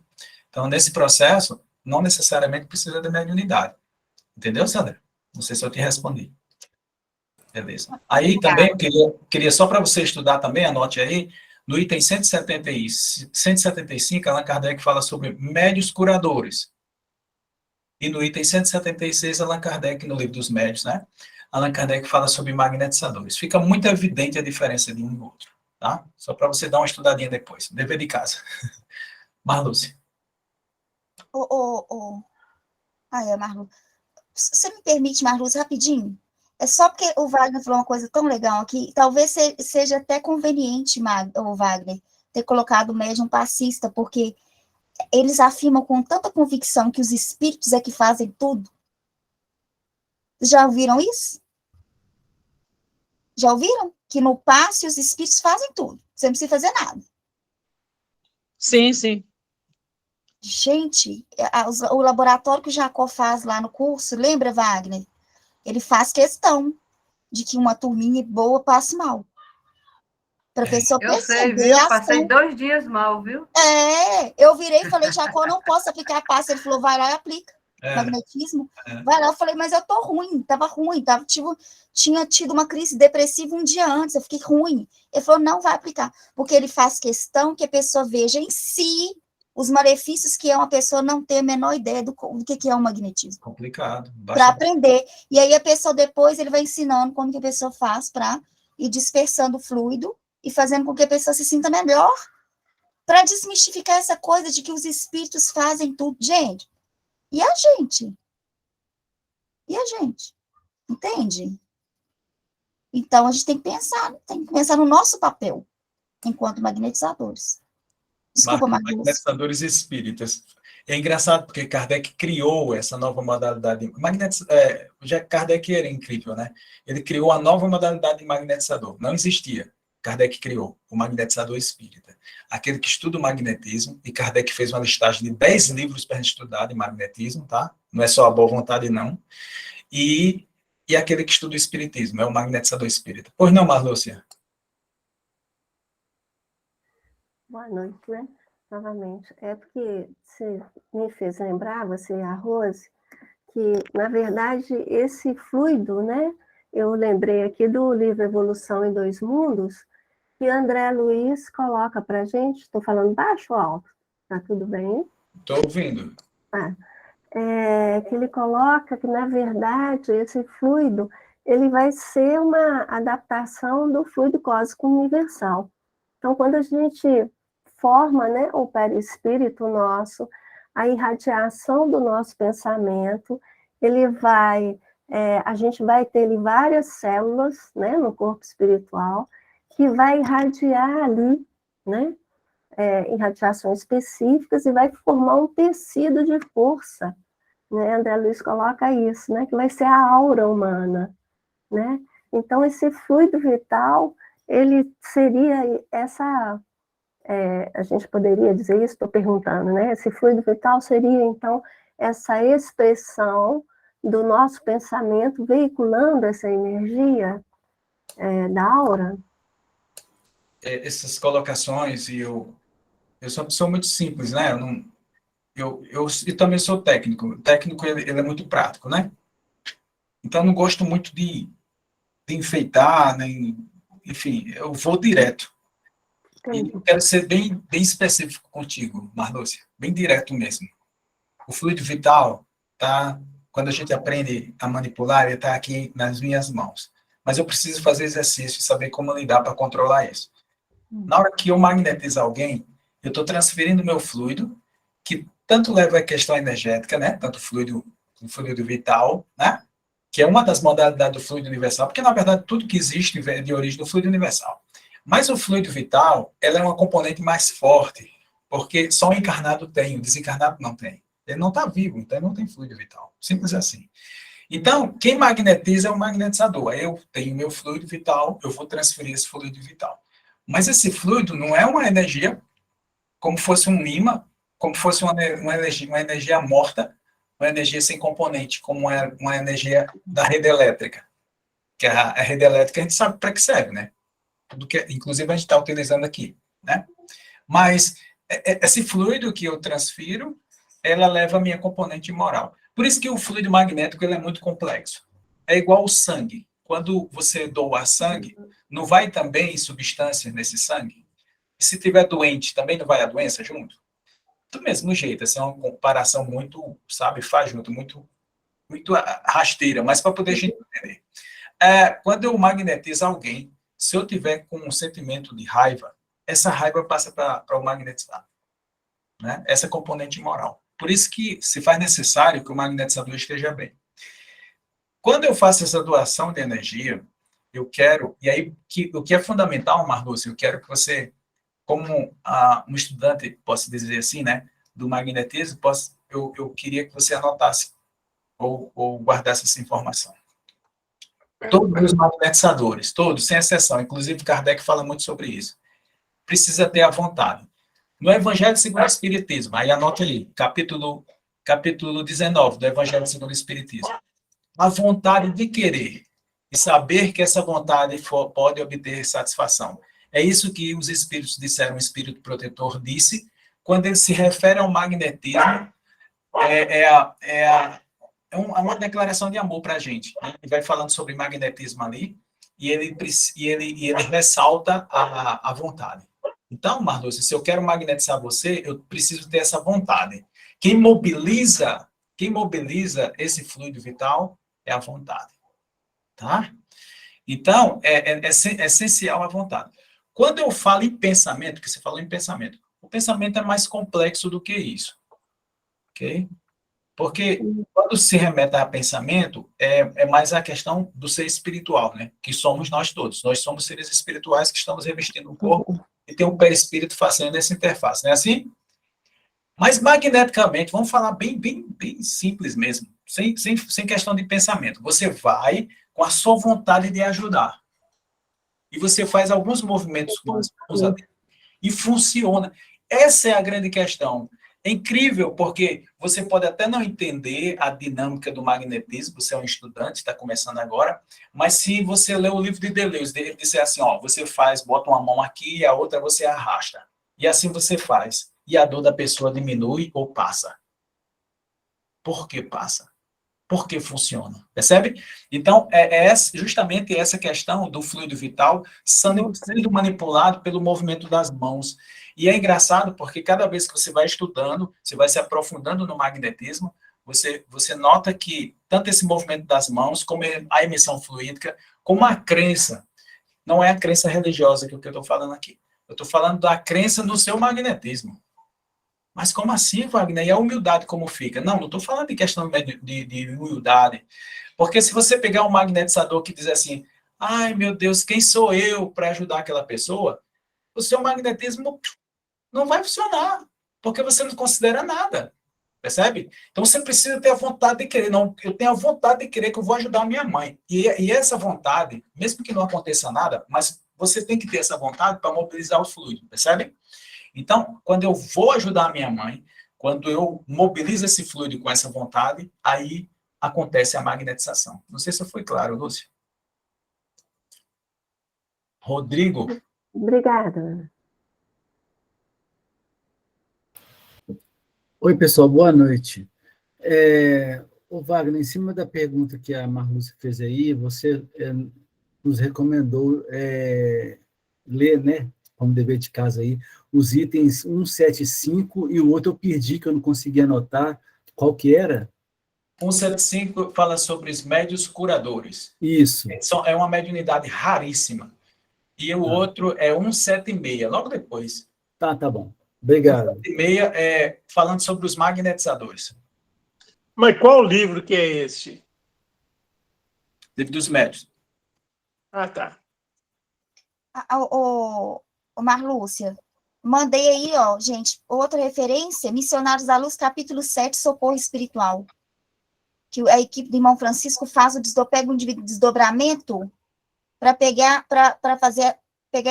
Então, nesse processo, não necessariamente precisa de mediunidade. Entendeu, Sandra? Não sei se eu te respondi. Beleza. Aí também, eu queria só para você estudar também, anote aí, no item 175, Allan Kardec fala sobre médios curadores. E no item 176, Allan Kardec, no livro dos médios, né? Allan Kardec fala sobre magnetizadores. Fica muito evidente a diferença de um e do outro, tá? Só para você dar uma estudadinha depois, dever de casa. Marluce. Marlu, você me permite, Marluz, rapidinho? É só porque o Wagner falou uma coisa tão legal aqui, talvez seja até conveniente, o Wagner, ter colocado o médium passista, porque eles afirmam com tanta convicção que os espíritos é que fazem tudo. Já ouviram isso? Já ouviram? Que no passe os espíritos fazem tudo, você não precisa fazer nada. Sim, sim. Gente, o laboratório que o Jacó faz lá no curso, lembra, Wagner? Ele faz questão de que uma turminha boa passe mal. Para a pessoa Eu sei, perceber viu? a Passei ação. 2 dias mal, viu? Eu virei e falei, Jacó, não posso aplicar a pasta. Ele falou, vai lá e aplica. É, Magnetismo. é. Vai lá, eu falei, mas eu tô ruim, tava ruim, tinha tido uma crise depressiva um dia antes, eu fiquei ruim. Ele falou, não vai aplicar, porque ele faz questão que a pessoa veja em si os malefícios que é uma pessoa não ter a menor ideia do que é o magnetismo. Complicado. Para aprender. E aí a pessoa depois, ele vai ensinando como que a pessoa faz para ir dispersando o fluido e fazendo com que a pessoa se sinta melhor, para desmistificar essa coisa de que os espíritos fazem tudo. Gente, e a gente? E a gente? Entende? Então, a gente tem que pensar no nosso papel, enquanto magnetizadores. Desculpa, Marcos. Magnetizadores espíritas. É engraçado, porque Kardec criou essa nova modalidade. Já Kardec era incrível, né? Ele criou a nova modalidade de magnetizador. Não existia. Kardec criou o magnetizador espírita. Aquele que estuda o magnetismo, e Kardec fez uma listagem de 10 livros para a gente estudar de magnetismo, tá? Não é só a boa vontade, não. E aquele que estuda o espiritismo, é o magnetizador espírita. Pois não, Marlúcia? Boa noite, né? Novamente. É porque você me fez lembrar, você e a Rose, que, na verdade, esse fluido, né? Eu lembrei aqui do livro Evolução em Dois Mundos, que André Luiz coloca para a gente. Estou falando baixo ou alto? Tá tudo bem? Estou ouvindo. Que ele coloca que, na verdade, esse fluido ele vai ser uma adaptação do fluido cósmico universal. Então, quando a gente forma, né, o perispírito nosso, a irradiação do nosso pensamento, a gente vai ter ali várias células, né, no corpo espiritual, que vai irradiar ali, né, irradiações específicas e vai formar um tecido de força, né? André Luiz coloca isso, né, que vai ser a aura humana, né? Então, esse fluido vital, ele seria a gente poderia dizer isso, estou perguntando, né? Esse fluido vital seria, então, essa expressão do nosso pensamento veiculando essa energia da aura? Essas colocações, e eu sou uma pessoa muito simples, né? Eu também sou técnico. O técnico, ele é muito prático, né? Então, eu não gosto muito de enfeitar, enfim, eu vou direto. E eu quero ser bem específico contigo, Marlúcia, bem direto mesmo. O fluido vital, quando a gente aprende a manipular, ele está aqui nas minhas mãos. Mas eu preciso fazer exercício e saber como lidar para controlar isso. Na hora que eu magnetizo alguém, eu estou transferindo meu fluido, que tanto leva a questão energética, né? Tanto o fluido vital, né? Que é uma das modalidades do fluido universal, porque, na verdade, tudo que existe vem de origem do fluido universal. Mas o fluido vital, ela é uma componente mais forte, porque só o encarnado tem, o desencarnado não tem. Ele não está vivo, então ele não tem fluido vital. Simples assim. Então, quem magnetiza é o magnetizador. Eu tenho meu fluido vital, eu vou transferir esse fluido vital. Mas esse fluido não é uma energia como fosse um ímã, como fosse uma energia morta, uma energia sem componente, como é uma energia da rede elétrica. Que a rede elétrica a gente sabe para que serve, né? Tudo que, inclusive, a gente está utilizando aqui, né? Mas esse fluido que eu transfiro, ela leva a minha componente moral. Por isso que o fluido magnético ele é muito complexo. É igual o sangue. Quando você doa sangue, não vai também substância nesse sangue? E se tiver doente, também não vai a doença junto? Do mesmo jeito, essa é uma comparação muito, faz junto, muito rasteira, mas para poder a gente entender. Quando eu magnetizo alguém, se eu tiver com um sentimento de raiva, essa raiva passa para o magnetizado, né? Essa componente moral. Por isso que se faz necessário que o magnetizador esteja bem. Quando eu faço essa doação de energia, eu quero, e aí o que é fundamental, Marlúcia, eu quero que você, como um estudante, posso dizer assim, né, do magnetismo, eu queria que você anotasse ou guardasse essa informação. Todos os magnetizadores, todos, sem exceção, inclusive Kardec fala muito sobre isso, precisa ter a vontade. No Evangelho segundo o Espiritismo, aí anota aí, capítulo 19 do Evangelho segundo o Espiritismo. A vontade de querer e saber que essa vontade pode obter satisfação. É isso que os espíritos disseram, o espírito protetor disse, quando ele se refere ao magnetismo, é uma declaração de amor para a gente. Né? Ele vai falando sobre magnetismo ali, e ele ressalta a vontade. Então, Marlúcia, se eu quero magnetizar você, eu preciso ter essa vontade. Quem mobiliza esse fluido vital é a vontade. Tá? Então, é essencial a vontade. Quando eu falo em pensamento, que você falou em pensamento, o pensamento é mais complexo do que isso. Ok? Porque quando se remete a pensamento, é mais a questão do ser espiritual, né? Que somos nós todos. Nós somos seres espirituais que estamos revestindo um corpo e tem um perispírito fazendo essa interface, não é assim? Mas magneticamente, vamos falar bem simples mesmo, sem questão de pensamento. Você vai com a sua vontade de ajudar. E você faz alguns movimentos com as mãos e funciona. Essa é a grande questão. É incrível, porque você pode até não entender a dinâmica do magnetismo, você é um estudante, está começando agora, mas se você ler o livro de Deleuze, ele disser assim, ó, você bota uma mão aqui e a outra você arrasta. E assim você faz. E a dor da pessoa diminui ou passa. Por que passa? Por que funciona? Percebe? Então, justamente essa questão do fluido vital sendo manipulado pelo movimento das mãos. E é engraçado porque cada vez que você vai estudando, você vai se aprofundando no magnetismo, você nota que tanto esse movimento das mãos, como a emissão fluídica, como a crença, não é a crença religiosa que eu estou falando aqui. Eu estou falando da crença no seu magnetismo. Mas como assim, Wagner? E a humildade como fica? Não estou falando de questão de humildade. Porque se você pegar um magnetizador que diz assim, ai, meu Deus, quem sou eu para ajudar aquela pessoa? O seu magnetismo não vai funcionar, porque você não considera nada. Percebe? Então você precisa ter a vontade de querer. Não, eu tenho a vontade de querer que eu vou ajudar a minha mãe. E essa vontade, mesmo que não aconteça nada, mas você tem que ter essa vontade para mobilizar o fluido, percebe? Então, quando eu vou ajudar a minha mãe, quando eu mobilizo esse fluido com essa vontade, aí acontece a magnetização. Não sei se foi claro, Lúcia. Rodrigo. Obrigada. Oi, pessoal, boa noite. Ô Wagner, em cima da pergunta que a Marlúcia fez aí, você nos recomendou ler, né, como dever de casa aí, os itens 175 e o outro eu perdi, que eu não consegui anotar. Qual que era? 175 fala sobre os médios curadores. Isso. É uma mediunidade raríssima. E o outro é 176, logo depois. Tá bom. Obrigado. 176 falando sobre os magnetizadores. Mas qual livro que é esse? Livro dos médios. Ah, tá. Marlúcia, mandei aí, ó, gente, outra referência, Missionários da Luz, capítulo 7, Socorro Espiritual. Que a equipe do irmão Francisco faz pega um desdobramento para pegar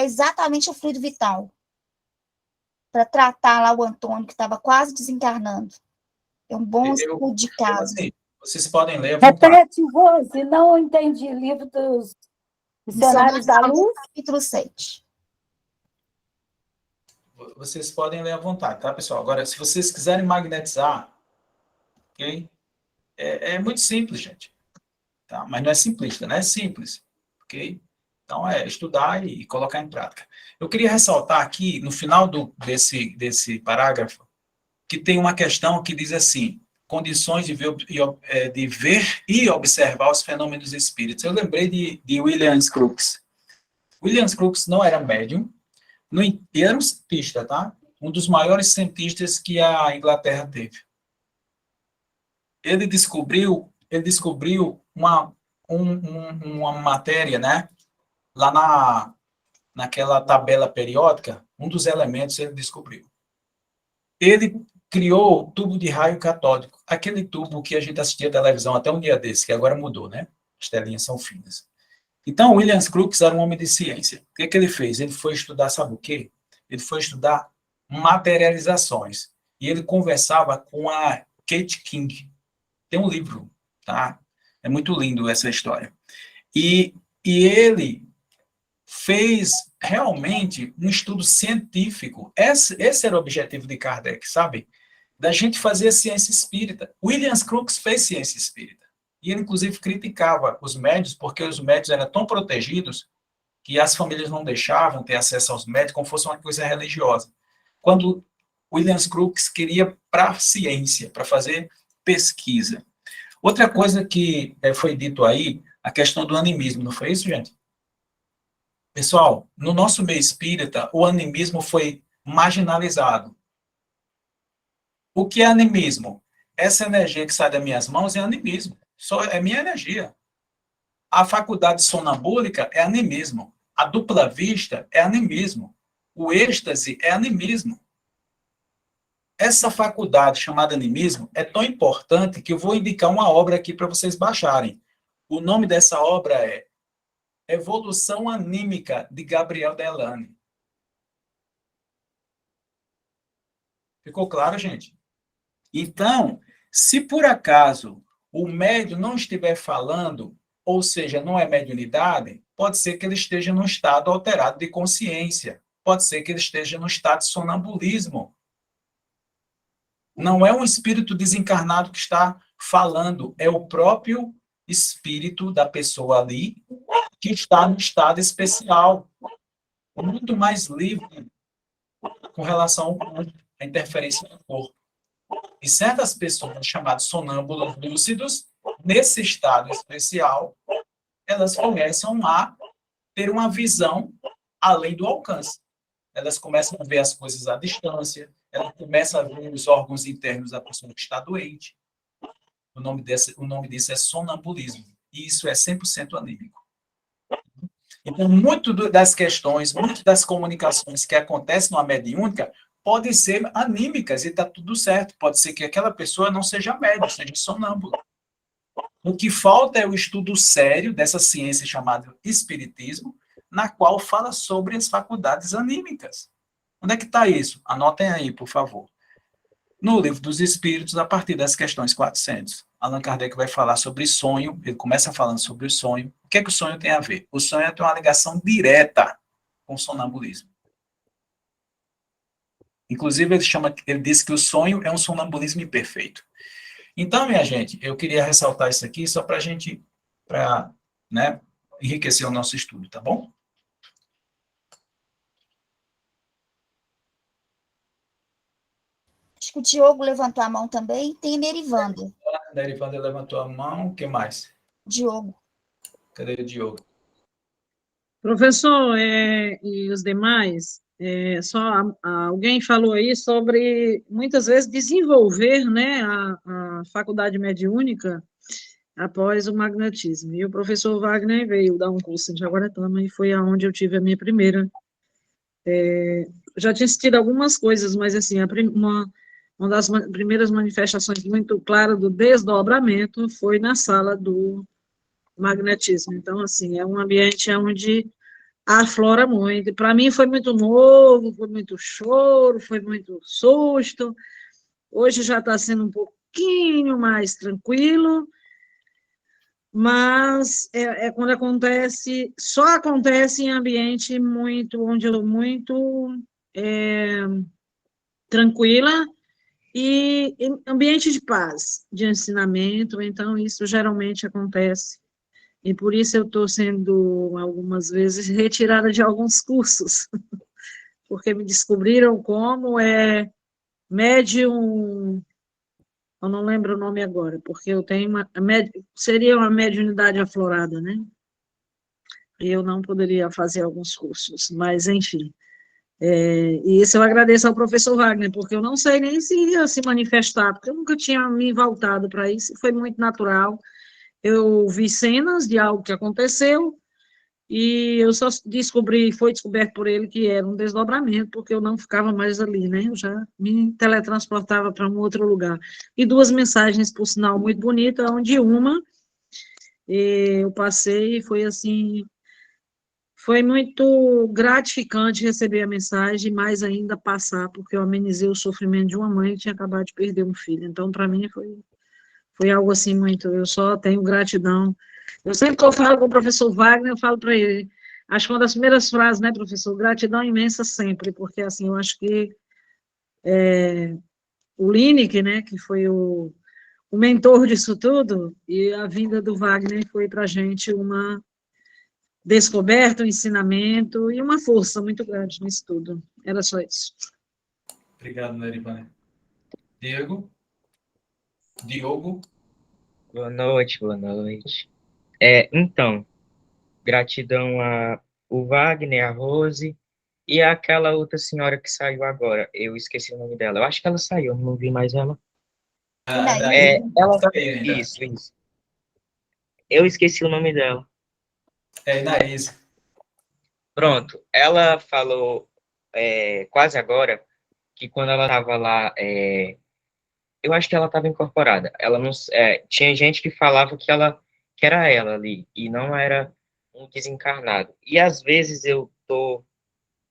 exatamente o fluido vital. Para tratar lá o Antônio, que estava quase desencarnando. É um bom estudo de caso. Assim, vocês podem ler. Repete, Rose, não entendi. Livro dos Missionários da Luz? Capítulo 7. Vocês podem ler à vontade, tá, pessoal? Agora, se vocês quiserem magnetizar, ok? É muito simples, gente. Tá? Mas não é simplista, né? É simples, ok? Então, é estudar e colocar em prática. Eu queria ressaltar aqui, no final desse parágrafo, que tem uma questão que diz assim, condições de ver e observar os fenômenos espíritos. Eu lembrei de William Crookes. William Crookes não era médium, e era um cientista, tá? Um dos maiores cientistas que a Inglaterra teve. Ele descobriu uma matéria, né? Lá naquela tabela periódica, um dos elementos ele descobriu. Ele criou o tubo de raio catódico, aquele tubo que a gente assistia à televisão até um dia desse, que agora mudou, né? As telinhas são finas. Então, William Crookes era um homem de ciência. O que ele fez? Ele foi estudar, sabe o quê? Ele foi estudar materializações. E ele conversava com a Kate King. Tem um livro, tá? É muito lindo essa história. E ele fez realmente um estudo científico. Esse era o objetivo de Kardec, sabe? Da gente fazer ciência espírita. William Crookes fez ciência espírita. E ele, inclusive, criticava os médios, porque os médios eram tão protegidos que as famílias não deixavam ter acesso aos médios como fosse uma coisa religiosa. Quando William Crookes queria para a ciência, para fazer pesquisa. Outra coisa que foi dito aí, a questão do animismo, não foi isso, gente? Pessoal, no nosso meio espírita, o animismo foi marginalizado. O que é animismo? Essa energia que sai das minhas mãos é animismo. Só é minha energia. A faculdade sonambúlica é animismo. A dupla vista é animismo. O êxtase é animismo. Essa faculdade chamada animismo é tão importante que eu vou indicar uma obra aqui para vocês baixarem. O nome dessa obra é Evolução Anímica, de Gabriel Delane. Ficou claro, gente? Então, se por acaso o médium não estiver falando, ou seja, não é mediunidade, pode ser que ele esteja num estado alterado de consciência. Pode ser que ele esteja num estado de sonambulismo. Não é um espírito desencarnado que está falando, é o próprio espírito da pessoa ali que está no estado especial, muito mais livre com relação à interferência do corpo. E certas pessoas chamadas sonâmbulos lúcidos, nesse estado especial, elas começam a ter uma visão além do alcance. Elas começam a ver as coisas à distância, elas começam a ver os órgãos internos da pessoa que está doente. O nome disso é sonambulismo. E isso é 100% anímico. Então, muito das questões, muitas das comunicações que acontecem numa mediúnica podem ser anímicas e está tudo certo. Pode ser que aquela pessoa não seja médium, seja sonâmbula. O que falta é o estudo sério dessa ciência chamada espiritismo, na qual fala sobre as faculdades anímicas. Onde é que está isso? Anotem aí, por favor. No Livro dos Espíritos, a partir das questões 400, Allan Kardec vai falar sobre sonho, ele começa falando sobre o sonho. O que é que o sonho tem a ver? O sonho tem uma ligação direta com o sonambulismo. Inclusive, ele diz que o sonho é um sonambulismo imperfeito. Então, minha gente, eu queria ressaltar isso aqui só para a gente, né, enriquecer o nosso estudo, tá bom? Acho que o Diogo levantou a mão também. Tem a Nerivanda. A Nerivanda levantou a mão. O que mais? Diogo. Cadê o Diogo? Professor, e os demais, alguém falou aí sobre, muitas vezes, desenvolver, né, a faculdade mediúnica após o magnetismo. E o professor Wagner veio dar um curso em Jaguaretama e foi aonde eu tive a minha primeira. Já tinha assistido algumas coisas, mas, assim, uma das primeiras manifestações muito claras do desdobramento foi na sala do magnetismo. Então, assim, é um ambiente onde aflora muito. Para mim foi muito novo, foi muito choro, foi muito susto. Hoje já está sendo um pouquinho mais tranquilo, mas quando acontece, só acontece em ambiente onde eu muito tranquila e em ambiente de paz, de ensinamento. Então isso geralmente acontece. E por isso eu estou sendo, algumas vezes, retirada de alguns cursos, porque me descobriram como médium, eu não lembro o nome agora, porque eu tenho seria uma mediunidade aflorada, né? E eu não poderia fazer alguns cursos, mas, enfim. E isso eu agradeço ao professor Wagner, porque eu não sei nem se ia se manifestar, porque eu nunca tinha me voltado para isso, foi muito natural. Eu vi cenas de algo que aconteceu e eu só foi descoberto por ele que era um desdobramento, porque eu não ficava mais ali, né? Eu já me teletransportava para um outro lugar. E 2 mensagens, por sinal, muito bonitas, onde uma eu passei e foi assim, foi muito gratificante receber a mensagem, mais ainda passar, porque eu amenizei o sofrimento de uma mãe que tinha acabado de perder um filho. Então, para mim, foi algo assim muito, eu só tenho gratidão. Eu sempre que eu falo com o professor Wagner, eu falo para ele, acho que uma das primeiras frases, né, professor? Gratidão imensa sempre, porque, assim, eu acho que o Lineker, né, que foi o mentor disso tudo, e a vinda do Wagner foi para a gente uma descoberta, um ensinamento e uma força muito grande nisso tudo. Era só isso. Obrigado, Nerivane. Diogo? Boa noite, boa noite. Então, gratidão a o Wagner, a Rose e aquela outra senhora que saiu agora. Eu esqueci o nome dela. Eu acho que ela saiu, não vi mais ela. Inaíse. Ela... Tá aí ainda. Isso. Eu esqueci o nome dela. Inaíse. Pronto. Ela falou quase agora que quando ela estava lá, eu acho que ela estava incorporada. Ela não, tinha gente que falava que era ela ali e não era um desencarnado. E às vezes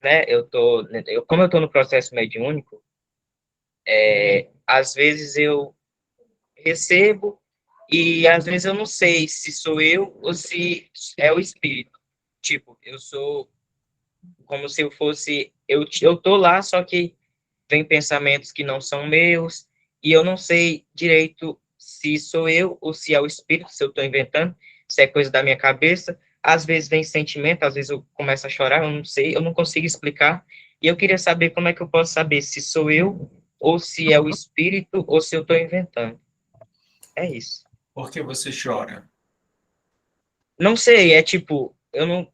né, como eu tô no processo mediúnico, às vezes eu recebo e às vezes eu não sei se sou eu ou se é o espírito. Tipo, eu sou como se eu fosse, eu tô lá, só que vem pensamentos que não são meus, e eu não sei direito se sou eu ou se é o espírito, se eu estou inventando, se é coisa da minha cabeça. Às vezes vem sentimento, às vezes eu começo a chorar, eu não sei, eu não consigo explicar, e eu queria saber como é que eu posso saber se sou eu, ou se é o espírito, ou se eu estou inventando. É isso. Por que você chora? Não sei, é tipo, eu não...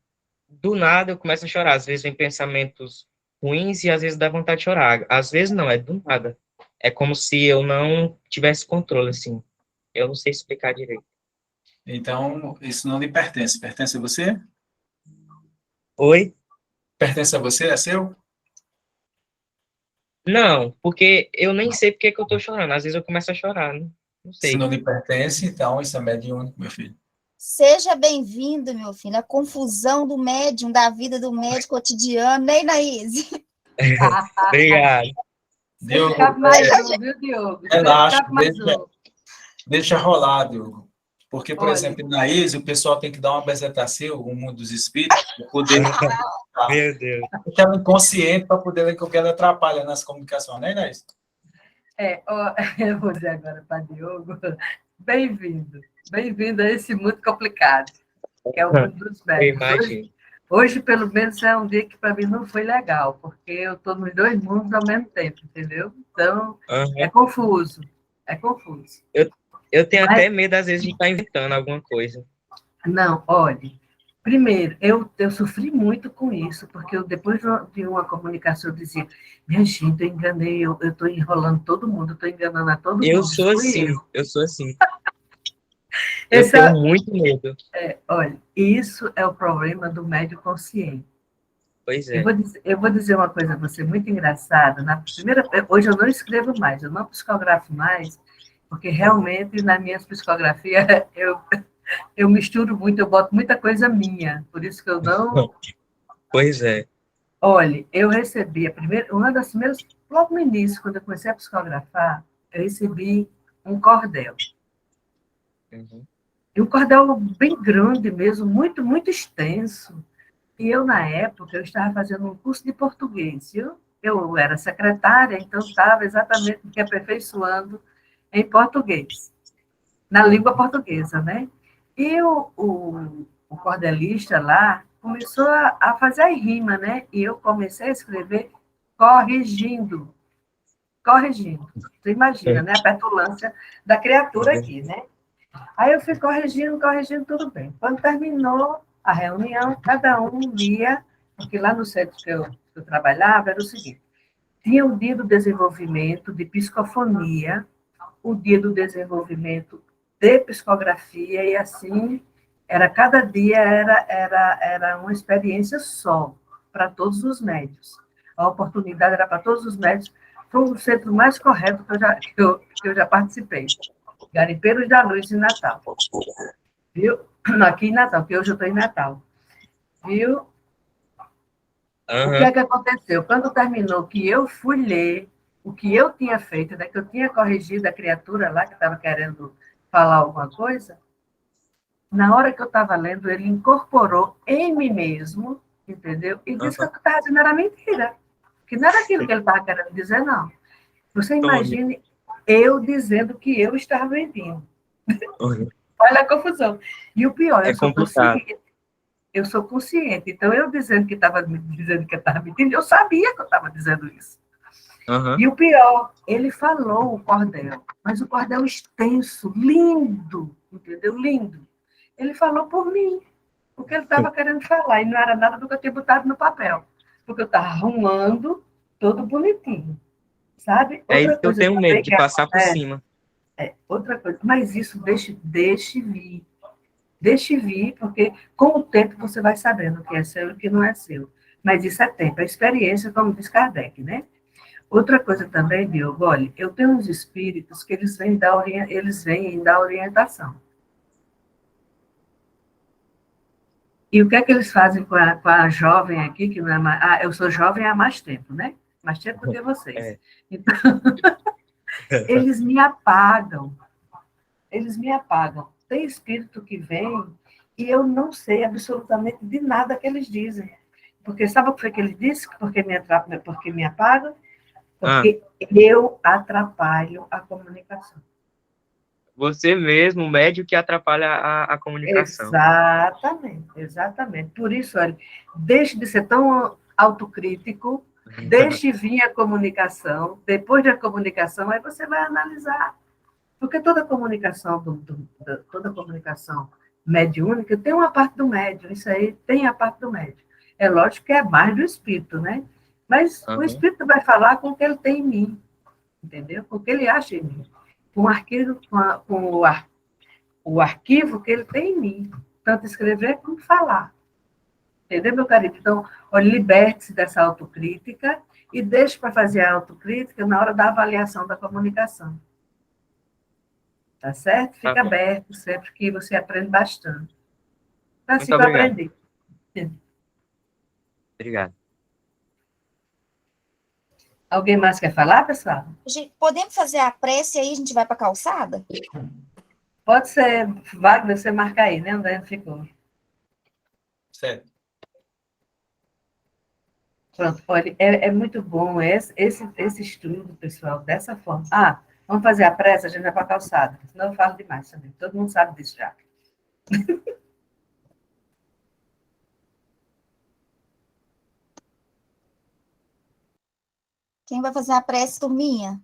Do nada eu começo a chorar, às vezes vem pensamentos ruins e às vezes dá vontade de chorar. Às vezes não, é do nada. É como se eu não tivesse controle, assim. Eu não sei explicar direito. Então, isso não lhe pertence. Pertence a você? Oi? Pertence a você? É seu? Não, porque eu nem sei porque que eu tô chorando. Às vezes eu começo a chorar, né? Não Se sei. não lhe pertence, então isso é mediúnico, meu filho. Seja bem-vindo, meu filho, à confusão do médium, da vida do médium cotidiano, né, Inaíse? Obrigado. Diogo, Cabe mais um, viu, Diogo? relaxa, Cabe mais um. deixa rolar, Diogo. Porque, por Olha. exemplo, na ISE, o pessoal tem que dar uma bezetacil, o mundo dos espíritos, para poder... Meu Deus. Porque ela é inconsciente para poder ler, porque ela atrapalha nas comunicações, né, Inaíse? Eu vou dizer agora para Diogo, bem-vindo. Bem-vindo a esse mundo complicado, que é o mundo dos médicos. Hoje, pelo menos, é um dia que para mim não foi legal, porque eu estou nos dois mundos ao mesmo tempo, entendeu? Então, é confuso. É confuso. Eu tenho até medo, às vezes, de estar inventando alguma coisa. Não, olhe, primeiro, eu sofri muito com isso, porque depois de uma comunicação eu dizia, minha gente, eu enganei, eu estou enrolando todo mundo, estou enganando a todo mundo. Eu sou assim. Eu Esse tenho muito medo. Olha, isso é o problema do médium consciente. Pois é. Eu vou dizer uma coisa a você muito engraçada. Hoje eu não escrevo mais, eu não psicografo mais, porque realmente nas minhas psicografias eu misturo muito, eu boto muita coisa minha, por isso que eu não... Pois é. Olha, eu recebi uma das primeiras, logo no início, quando eu comecei a psicografar, eu recebi um cordel. E um cordel bem grande mesmo, muito, muito extenso. E eu, na época, eu estava fazendo um curso de português. Eu era secretária, então estava exatamente me aperfeiçoando em português, na língua portuguesa, né? E o cordelista lá começou a fazer a rima, né? E eu comecei a escrever corrigindo. Tu imagina, né? A petulância da criatura aqui, né? Aí eu fui corrigindo, tudo bem. Quando terminou a reunião, cada um lia, porque lá no centro que eu trabalhava era o seguinte, tinha o dia do desenvolvimento de psicofonia, o dia do desenvolvimento de psicografia, e assim, cada dia era uma experiência só, para todos os médios. A oportunidade era para todos os médios, foi o centro mais correto que eu já participei. Garimpeiros da Luz em Natal. Viu? Aqui em Natal, porque hoje eu estou em Natal. Viu? O que é que aconteceu? Quando terminou, que eu fui ler o que eu tinha feito, né, que eu tinha corrigido a criatura lá, que estava querendo falar alguma coisa, Na hora que eu estava lendo, ele incorporou em mim mesmo, entendeu? E disse que o que eu estava dizendo era mentira, que não era aquilo que ele estava querendo dizer, não. Você imagine eu dizendo que eu estava mentindo. Olha a confusão. E o pior, É complicado. Eu sou consciente. Então, eu dizendo que estava dizendo que eu estava mentindo, eu sabia que eu estava dizendo isso. Uhum. E o pior, ele falou o cordel, mas o cordel extenso, lindo, entendeu? Lindo. Ele falou por mim, o que ele estava querendo falar, e não era nada do que eu tinha botado no papel, porque eu estava arrumando todo bonitinho, sabe? É Outra isso que eu coisa tenho medo, também de que passar por acontece, cima. outra coisa, mas isso deixe vir. Deixe vir, porque com o tempo você vai sabendo o que é seu e o que não é seu. Mas isso é tempo, é experiência, como diz Kardec, né? Outra coisa também, Diogo, olha, eu tenho uns espíritos que eles vêm dar orientação. E o que é que eles fazem com a jovem aqui, que não é mais... Ah, eu sou jovem há mais tempo, né? Mais tempo do que vocês. É. Então, eles me apagam. Eles me apagam. Tem espírito que vem e eu não sei absolutamente de nada que eles dizem. Porque sabe o que foi que ele disse? Porque me apagam? Porque eu atrapalho a comunicação. Você mesmo, o médio que atrapalha a comunicação. Exatamente, exatamente. Por isso, olha, deixe de ser tão autocrítico, deixe vir a comunicação, depois da comunicação, aí você vai analisar. Porque toda comunicação, toda comunicação mediúnica tem uma parte do médium, isso aí tem a parte do médium. É lógico que é mais do espírito, né? Mas o espírito vai falar com o que ele tem em mim, entendeu? Com o que ele acha em mim. Com o arquivo que ele tem em mim. Tanto escrever como falar. Entendeu, meu querido? Então, olha, liberte-se dessa autocrítica e deixe para fazer a autocrítica na hora da avaliação da comunicação. Tá certo? Fica aberto sempre que você aprende bastante. Assim que eu aprendi. Obrigado. Alguém mais quer falar, pessoal? Podemos fazer a prece e aí a gente vai para a calçada? Pode ser, Wagner, você marca aí, né? Onde ficou. Certo. Pronto, olha, é muito bom esse estudo, pessoal, dessa forma. Ah, vamos fazer a prece, a gente vai para a calçada, senão eu falo demais também. Todo mundo sabe disso já. Quem vai fazer a prece, turminha?